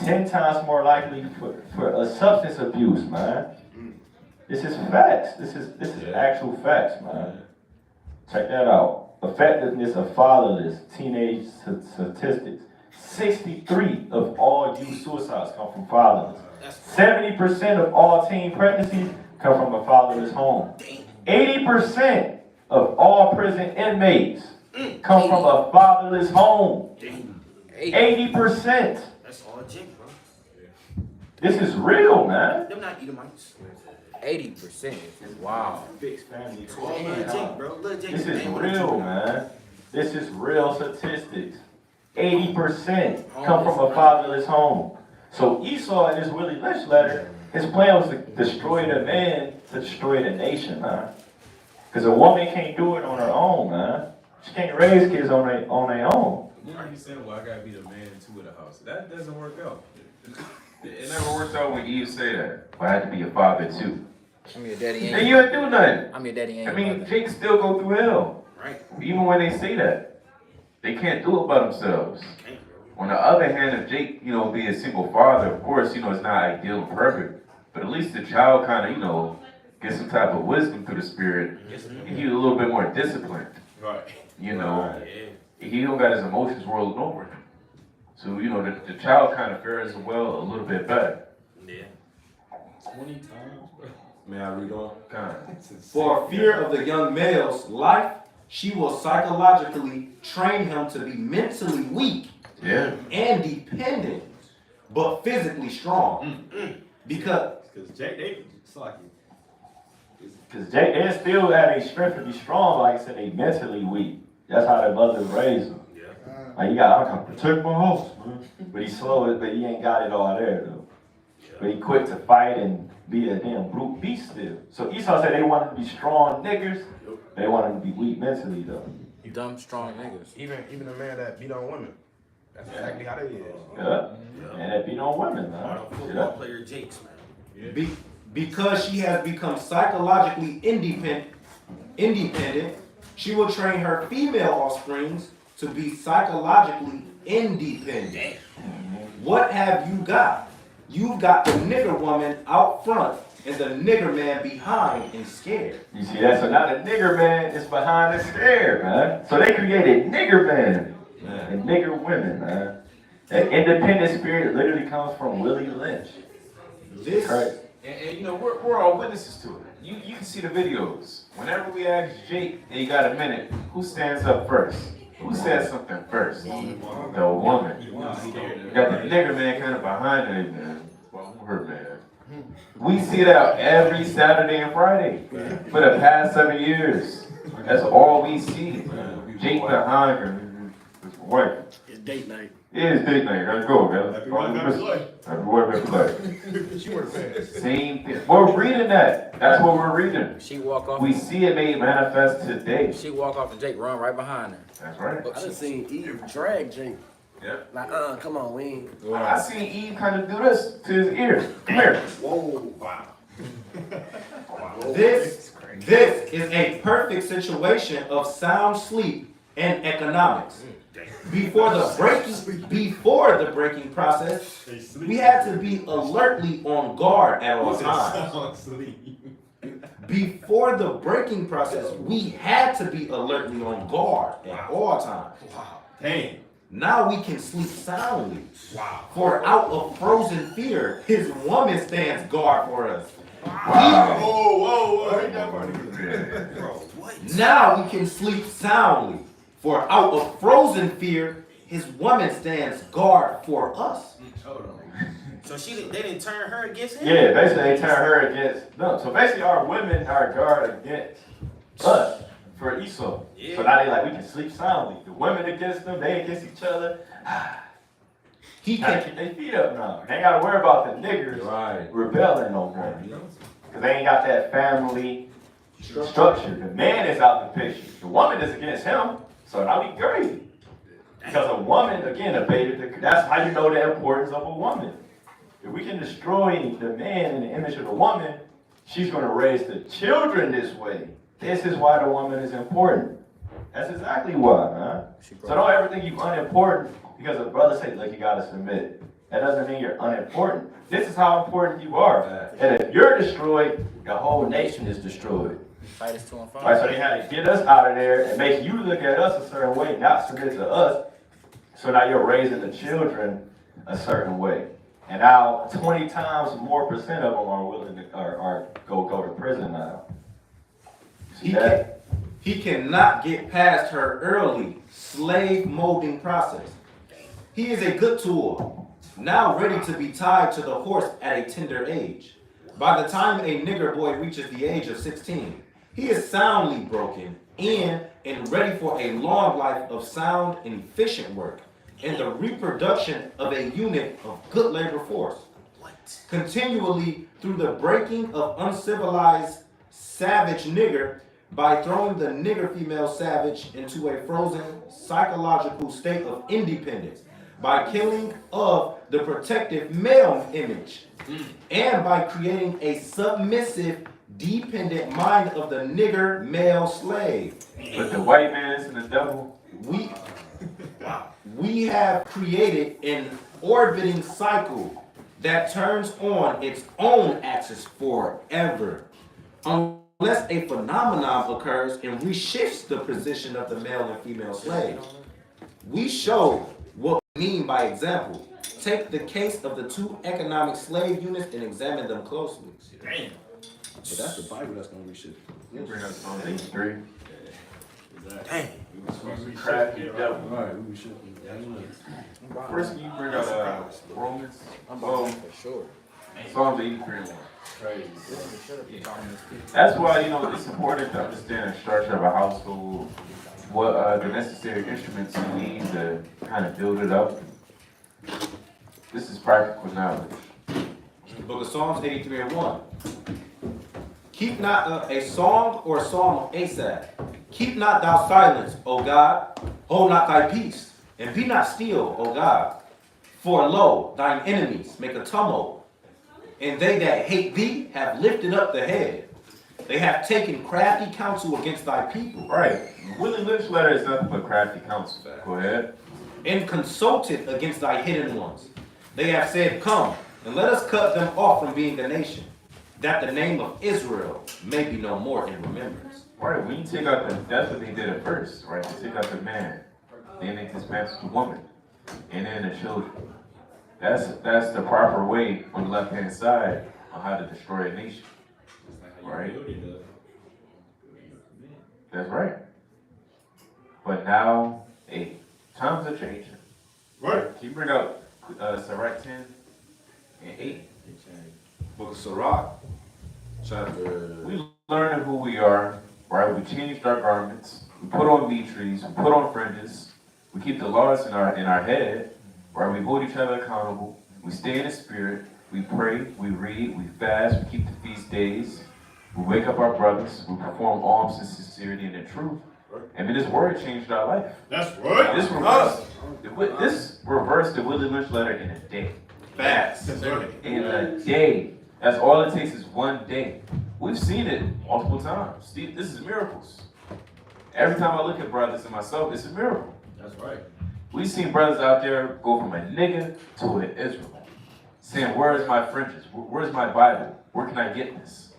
10 times more likely for a substance abuse, man. This is facts. This is actual facts, man. Check that out. Effectiveness of fatherless teenage statistics. 63 of all youth suicides come from fatherless. 70% of all teen pregnancies come from a fatherless home. 80% of all prison inmates come from a fatherless home. 80%. That's all Jake, bro. This is real, man. Them not Edomites. 80%. Wow. Fixed family. All Lil Jake, bro. Lil Jake This is ain't one of real, them. man. This is real statistics. 80% come from a fatherless home. So Esau in his Willie Lynch letter, his plan was to destroy the man to destroy the nation, man. Because a woman can't do it on her own, man. She can't raise kids on their own. You know, you saying, well, I gotta be the man too of the house. That doesn't work out. It never works out when Eve say that. But I had to be a father too. I'm your daddy ain't. Then you didn't do nothing. I'm your daddy ain't. I mean, Jake still go through hell. Right. Even when they say that. They can't do it by themselves. On the other hand, if Jake, be a single father, of course, it's not ideal and perfect. But at least the child kind of, gets some type of wisdom through the spirit. And he's a little bit more disciplined. Right. He don't got his emotions rolling over him. So, the child kind of fares well a little bit better. Yeah. 20 times, bro. May I read on? Kind For fear of the young male's life, she will psychologically train him to be mentally weak Yeah. and dependent, but physically strong. Because Jake, it's like, Because they still have a strength to be strong, like I said, they mentally weak. That's how their mothers raised them. Yeah. Like, I can protect my house, man. But he's slow, but he ain't got it all there, though. But he quick to fight and be a damn brute beast still. So Esau said they wanted to be strong niggers, they wanted to be weak mentally, though. Dumb, strong niggas. Even a man that beat on women. That's exactly how they is. Yeah. And that beat on women, man. All them football player Jakes, man. because she has become psychologically independent, she will train her female offsprings to be psychologically independent. What have you got? You've got the nigger woman out front and the nigger man behind and scared. You see that? So now the nigger man is behind and scared, man. So they created nigger men and nigger women, man. That independent spirit literally comes from Willie Lynch. This, Right. And we're all witnesses to it. You can see the videos. Whenever we ask Jake, and you got a minute, who stands up first? Who says something first? The woman. You got the nigger man kind of behind her, man. Well, her man. We see that every Saturday and Friday for the past 7 years. That's all we see. Jake behind her. His wife. It's date night. Yeah, it's date night. Let's go, man. Happy wife, happy life. Happy wife, happy life. She wear pants. Same thing. We're reading that. That's what we're reading. She walk off. We see it made manifest today. She walk off and Jake run right behind her. That's right. But I done seen Eve drag Jake. Yep. Like, come on, we ain't. I seen Eve kind of do this to his ear. Come here. Whoa. Wow. this is a perfect situation of sound sleep and economics. Before the breaking process, we had to be alertly on guard at all times. Before the breaking process, we had to be alertly on guard at all times. Wow. Damn. Now we can sleep soundly. Wow. For out of frozen fear, his woman stands guard for us. Whoa. Ain't that funny? Bro, what? Now we can sleep soundly. For out of frozen fear, his woman stands guard for us. So they didn't turn her against him? Yeah, basically they turn her against them. So basically our women are guard against us for Esau. Yeah. So now they like, we can sleep soundly. The women against them, they against each other. He Gotta can. keep their feet up now. They ain't gotta worry about the niggers Right. rebelling no more. Because they ain't got that family structure. The man is out the picture. The woman is against him. So now we great. Because a woman, again, that's how you know the importance of a woman. If we can destroy the man in the image of the woman, she's going to raise the children this way. This is why the woman is important. That's exactly why, huh? So don't ever think you're unimportant because a brother say, look, you got to submit. That doesn't mean you're unimportant. This is how important you are. And if you're destroyed, the whole nation is destroyed. Titus 2 and 5. Right, so they had to get us out of there and make you look at us a certain way, not submit to us. So now you're raising the children a certain way. And now 20 times more percent of them are willing to go to prison now. See that? He cannot get past her early slave molding process. He is a good tool, now ready to be tied to the horse at a tender age. By the time a nigger boy reaches the age of 16, he is soundly broken in and ready for a long life of sound and efficient work and the reproduction of a unit of good labor force. Continually through the breaking of uncivilized savage nigger by throwing the nigger female savage into a frozen psychological state of independence, by killing of the protective male image, and by creating a submissive, dependent mind of the nigger male slave. But the white man is the devil. We have created an orbiting cycle that turns on its own axis forever, unless a phenomenon occurs and reshifts the position of the male and female slave. We show what we mean by example. Take the case of the two economic slave units and examine them closely. Damn. But that's the Bible that's gonna reshift. You bring up Psalm 83. Dang. Crafty devil. Right, we reshift. First, can you bring out Romans? For sure. Psalms 83 and 1. Crazy. That's why, it's important to understand the structure of a household, what the necessary instruments you need to kind of build it up. This is practical knowledge. The book of Psalms 83 and 1. Keep not a song or a psalm of Asaph. Keep not thou silence, O God. Hold not thy peace, and be not still, O God. For lo, thine enemies make a tumult, and they that hate thee have lifted up the head. They have taken crafty counsel against thy people. Right. Willie Lynch letter is nothing but crafty counsel. Go ahead. And consulted against thy hidden ones. They have said, come, and let us cut them off from being a nation, that the name of Israel may be no more in remembrance. Right, when you take out that's what they did at first, right? They take out the man, then they dismantle the woman, and then the children. That's the proper way on the left-hand side on how to destroy a nation. Right? That's right. But now, hey, times are changing. Right. Can you bring out Sirach 10 and 8? Book of Sirach, chapter... We learn who we are, right? We changed our garments. We put on trees. We put on fringes. We keep the laws in our head, right? We hold each other accountable. We stay in the spirit. We pray. We read. We fast. We keep the feast days. We wake up our brothers. We perform alms in sincerity and in truth. And this word changed our life. That's right. This reversed the Willie Lynch letter in a day. Fast. In a day. That's all it takes is one day. We've seen it multiple times. Steve, this is miracles. Every time I look at brothers and myself, it's a miracle. That's right. We've seen brothers out there go from a nigga to an Israelite. Saying, where's my fringes? Where's my Bible? Where can I get this?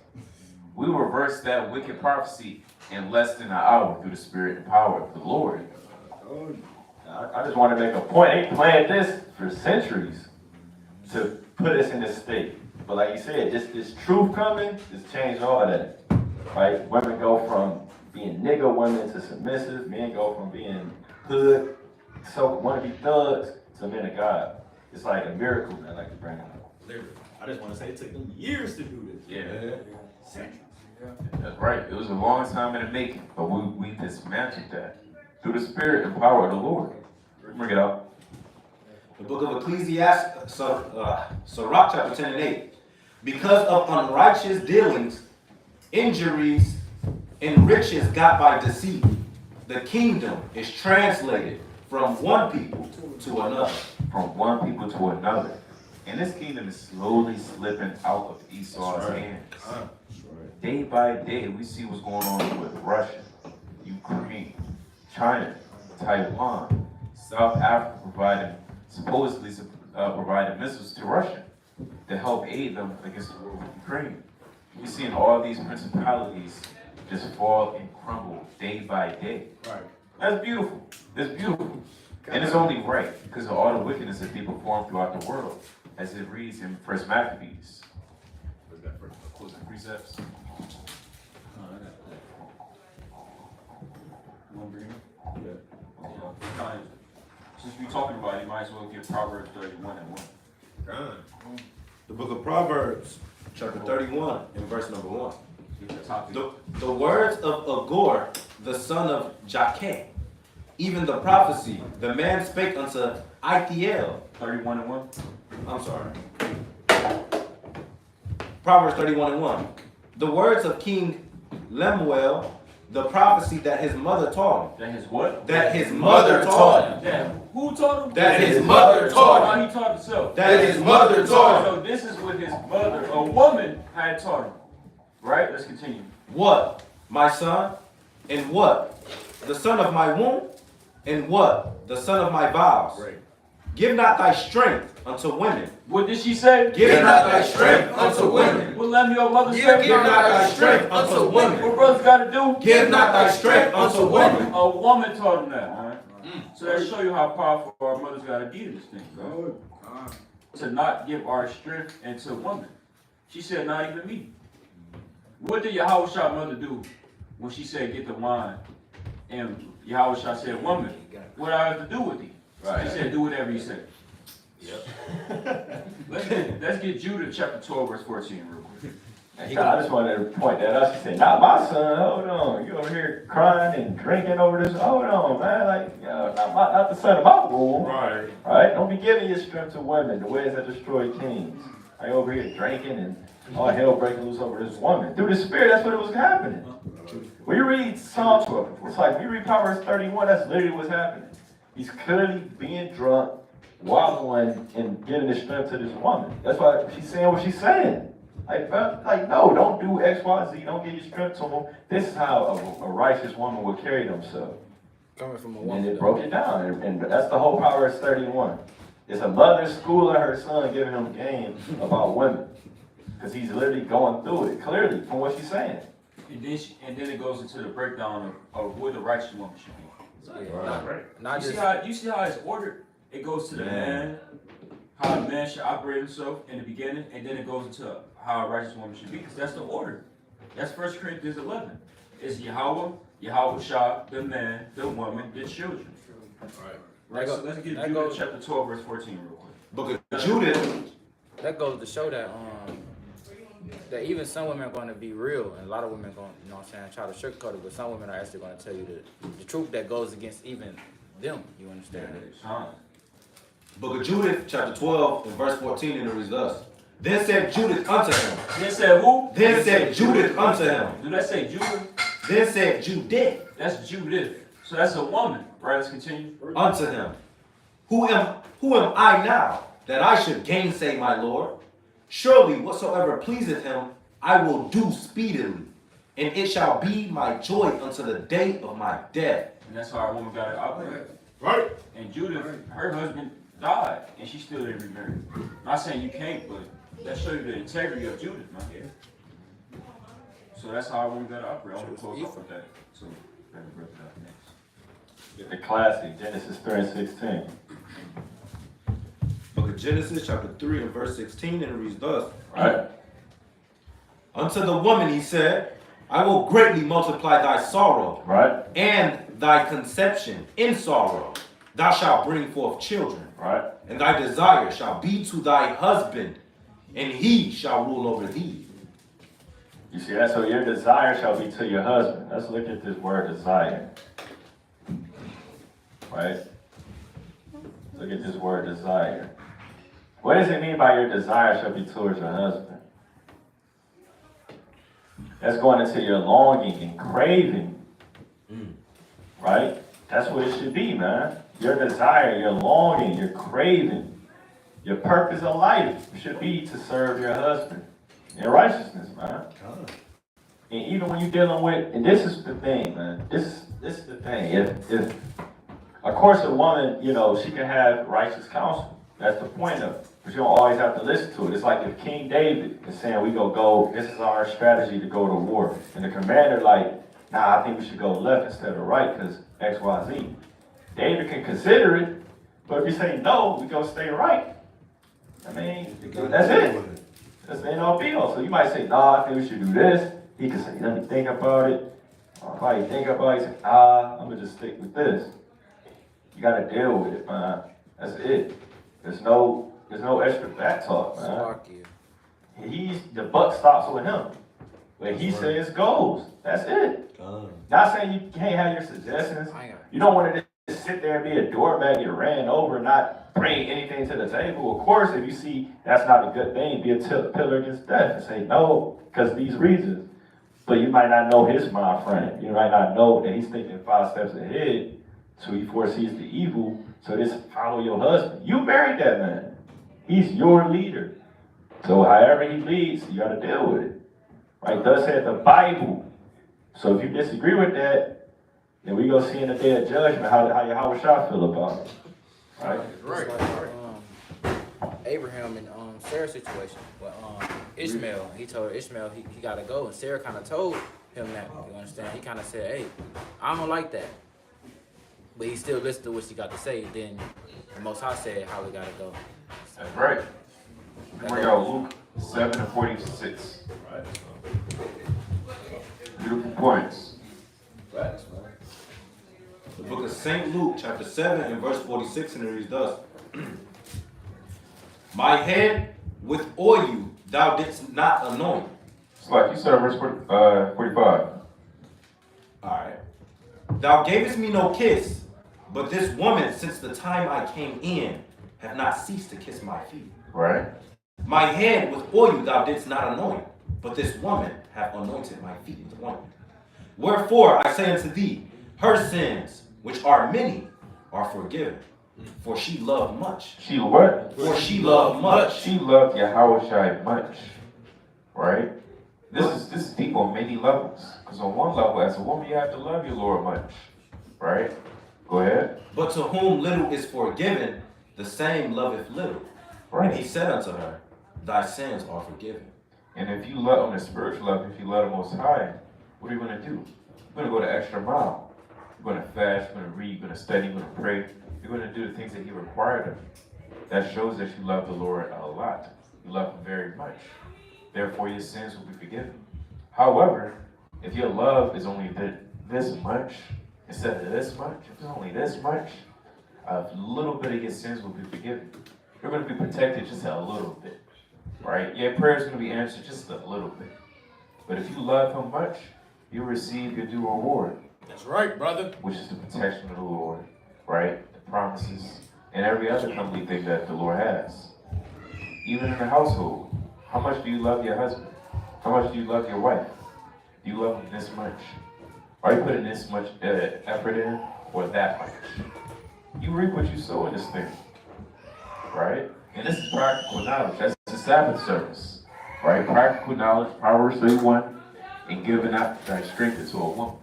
We reversed that wicked prophecy in less than an hour through the spirit and power of the Lord. I just want to make a point. They planned this for centuries to put us in this state. But like you said, this truth coming, just changed all of that. Right? Women go from being nigger women to submissive. Men go from being hood, so want to be thugs, to men of God. It's like a miracle that I like to bring up. I just want to say it took them years to do this. Yeah. Centuries. That's right. It was a long time in the making, but we dismantled that through the spirit and power of the Lord. Bring it up. The book of Ecclesiastes, Sirach chapter 10 and 8. Because of unrighteous dealings, injuries, and riches got by deceit, the kingdom is translated from one people to another. From one people to another. And this kingdom is slowly slipping out of Esau's hands. Day by day, we see what's going on with Russia, Ukraine, China, Taiwan, South Africa supposedly providing missiles to Russia to help aid them against the war with Ukraine. We're seeing all these principalities just fall and crumble day by day. Right. That's beautiful. It's beautiful. And it's only right because of all the wickedness that people perform throughout the world, as it reads in 1 Maccabees. Was that for closing precepts? You want to bring it up? Yeah. Since we're talking about it, you might as well get Proverbs 31 and 1. The book of Proverbs, chapter 31, and verse number 1. Topic. The words of Agur, the son of Jakeh, even the prophecy, the man spake unto Ithiel. 31 and 1. I'm sorry. Proverbs 31 and 1. The words of King Lemuel, the prophecy that his mother taught him. That his what? That his mother taught him. That who taught him? That his mother taught him. He taught himself. That his mother taught him. So this is what his mother, a woman, had taught him. Right? Let's continue. What, my son? And what? The son of my womb? And what? The son of my vows? Right. Give not thy strength unto women. What did she say? Give not thy strength unto women. What Lemuel mother said? Give not thy strength unto women. What brothers got to do? Give not thy strength unto women. A woman taught him that, man. So that show you how powerful our mothers got to be in this thing, bro. To not give our strength into woman. She said, not even me. What did Yahushua mother do when she said, get the wine? And Yahushua said, woman, what I have to do with thee? Right. She said, do whatever you say. Yep. let's get Judah chapter 12, verse 14 real quick. I just wanted to point that out. She said, not my son, hold on. You over here crying and drinking over this. Hold on, man. Like, not the son of my womb. Right. Right? Don't be giving your strength to women, the ways that destroy kings. I over here drinking and all hell breaking loose over this woman. Through the spirit, that's what it was happening. When you read Psalm 12, it's like, when you read Proverbs 31, that's literally what's happening. He's clearly being drunk, wobbling, and giving his strength to this woman. That's why she's saying what she's saying. Like, no, don't do X, Y, Z. Don't give your strength to him. This is how a righteous woman would carry themselves. Coming from a woman. And it broke it down. And that's the whole Proverbs 31. It's a mother schooling her son, giving him game about women. Because he's literally going through it, clearly, from what she's saying. And then it goes into the breakdown of what the righteous woman should be. Not You just see how it's ordered? It goes to the man, how a man should operate himself in the beginning, and then it goes into how a righteous woman should be, because that's the order. That's 1 Corinthians 11. It's Yahweh, Shah, the man, the woman, the children. Right. So let's get Judah chapter 12, verse 14 real quick. Book of Judith. that goes to show that that even some women are going to be real, and a lot of women going, you know what I'm saying, try to sugarcoat it, but some women are actually going to tell you the truth that goes against even them. You understand? Book of Judith, chapter 12, and verse 14, and it reads thus. Then said Judith unto him. Then said who? Then said Judith unto him. Do that say Judah? Then said Judith. That's Judith. So that's a woman. Right, let's continue. Unto him. Who am I now, that I should gainsay my Lord? Surely whatsoever pleaseth him, I will do speedily, and it shall be my joy unto the day of my death. And that's how our woman got it operate. Right. And Judith, her husband died, and she still didn't remarry. Not saying you can't, but that shows you the integrity of Judith, man. So that's how our woman got it operate. I want to close off with that. So, let me break it up next. The classic, Genesis 3 and 16. Book of Genesis, chapter 3, and verse 16, and it reads thus. Right. Unto the woman he said, I will greatly multiply thy sorrow, Right. and thy conception in sorrow. Thou shalt bring forth children, Right. and thy desire shall be to thy husband, and he shall rule over thee. You see that? So your desire shall be to your husband. Let's look at this word desire. Right? Look at this word desire. What does it mean by your desire shall be towards your husband? That's going into your longing and craving. Right? That's what it should be, man. Your desire, your longing, your craving. Your purpose in life should be to serve your husband in righteousness, man. And even when you're dealing with, and this is the thing, man. This is the thing. If of course a woman, you know, she can have righteous counsel. That's the point of it. But you don't always have to listen to it. It's like if King David is saying we go, this is our strategy to go to war. And the commander like, nah, I think we should go left instead of right because X, Y, Z. David can consider it, but if you say no, we go stay right. I mean, that's it. That's the end all be all. So you might say, nah, I think we should do this. He can say, let me think about it. While you think about it, he say, I'm gonna just stick with this. You gotta deal with it, man. That's it. There's no extra back talk, man. The buck stops with him. When he says goes, that's it. Not saying you can't have your suggestions. You don't want to just sit there and be a doormat, get ran over, and not bring anything to the table. Of course, if you see that's not a good thing, be a pillar against death and say no, because these reasons. But you might not know his mind frame. You might not know that he's thinking 5 steps ahead, so he foresees the evil. So just follow your husband. You married that man. He's your leader. So however he leads, you got to deal with it. Right? Thus said the Bible. So if you disagree with that, then we go see in the day of judgment how Yahweh Shah feel about it. Right? Right. Like, Abraham and Sarah's situation. But Ishmael, he told Ishmael he got to go. And Sarah kind of told him that. You understand? He kind of said, hey, I don't like that. But he still listened to what she got to say. Then the Most High said how we got to go. That's right. Bring out Luke 7:46. Right. Beautiful points. Facts, man. The book of St. Luke, chapter 7, and verse 46, and it reads thus. My head with oil thou didst not anoint. It's like you said, verse 45. Alright. Thou gavest me no kiss, but this woman, since the time I came in, have not ceased to kiss my feet. Right. My head with oil thou didst not anoint, but this woman hath anointed my feet with ointment. Wherefore I say unto thee, her sins, which are many, are forgiven. For she loved much. She what? For she loved much. She loved Yahweh Shai much. Right? This is deep on many levels. Because on one level, as a woman, you have to love your Lord much. Right? Go ahead. But to whom little is forgiven, the same loveth little. Right. And he said unto her, thy sins are forgiven. And if you love on the spiritual level, if you love the Most High, what are you going to do? You're going to go the extra mile. You're going to fast, you're going to read, you're going to study, you're going to pray. You're going to do the things that he required of you. That shows that you love the Lord a lot. You love him very much. Therefore, your sins will be forgiven. However, if your love is only this much, instead of this much, if it's only this much, a little bit of your sins will be forgiven. You're going to be protected just a little bit. Right? Your prayer is going to be answered just a little bit. But if you love him much, you'll receive your due reward. That's right, brother. Which is the protection of the Lord. Right? The promises and every other comely thing that the Lord has. Even in the household. How much do you love your husband? How much do you love your wife? Do you love him this much? Are you putting this much effort in or that much? You reap what you sow in this thing. Right? And this is practical knowledge. That's the Sabbath service. Right? Practical knowledge, Proverbs 31, and giving out thy strength to a woman.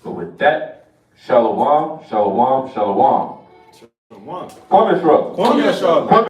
But with that, shalom, shalom, shalom. Shalom. Kwame Shrub. Kwame Shrub.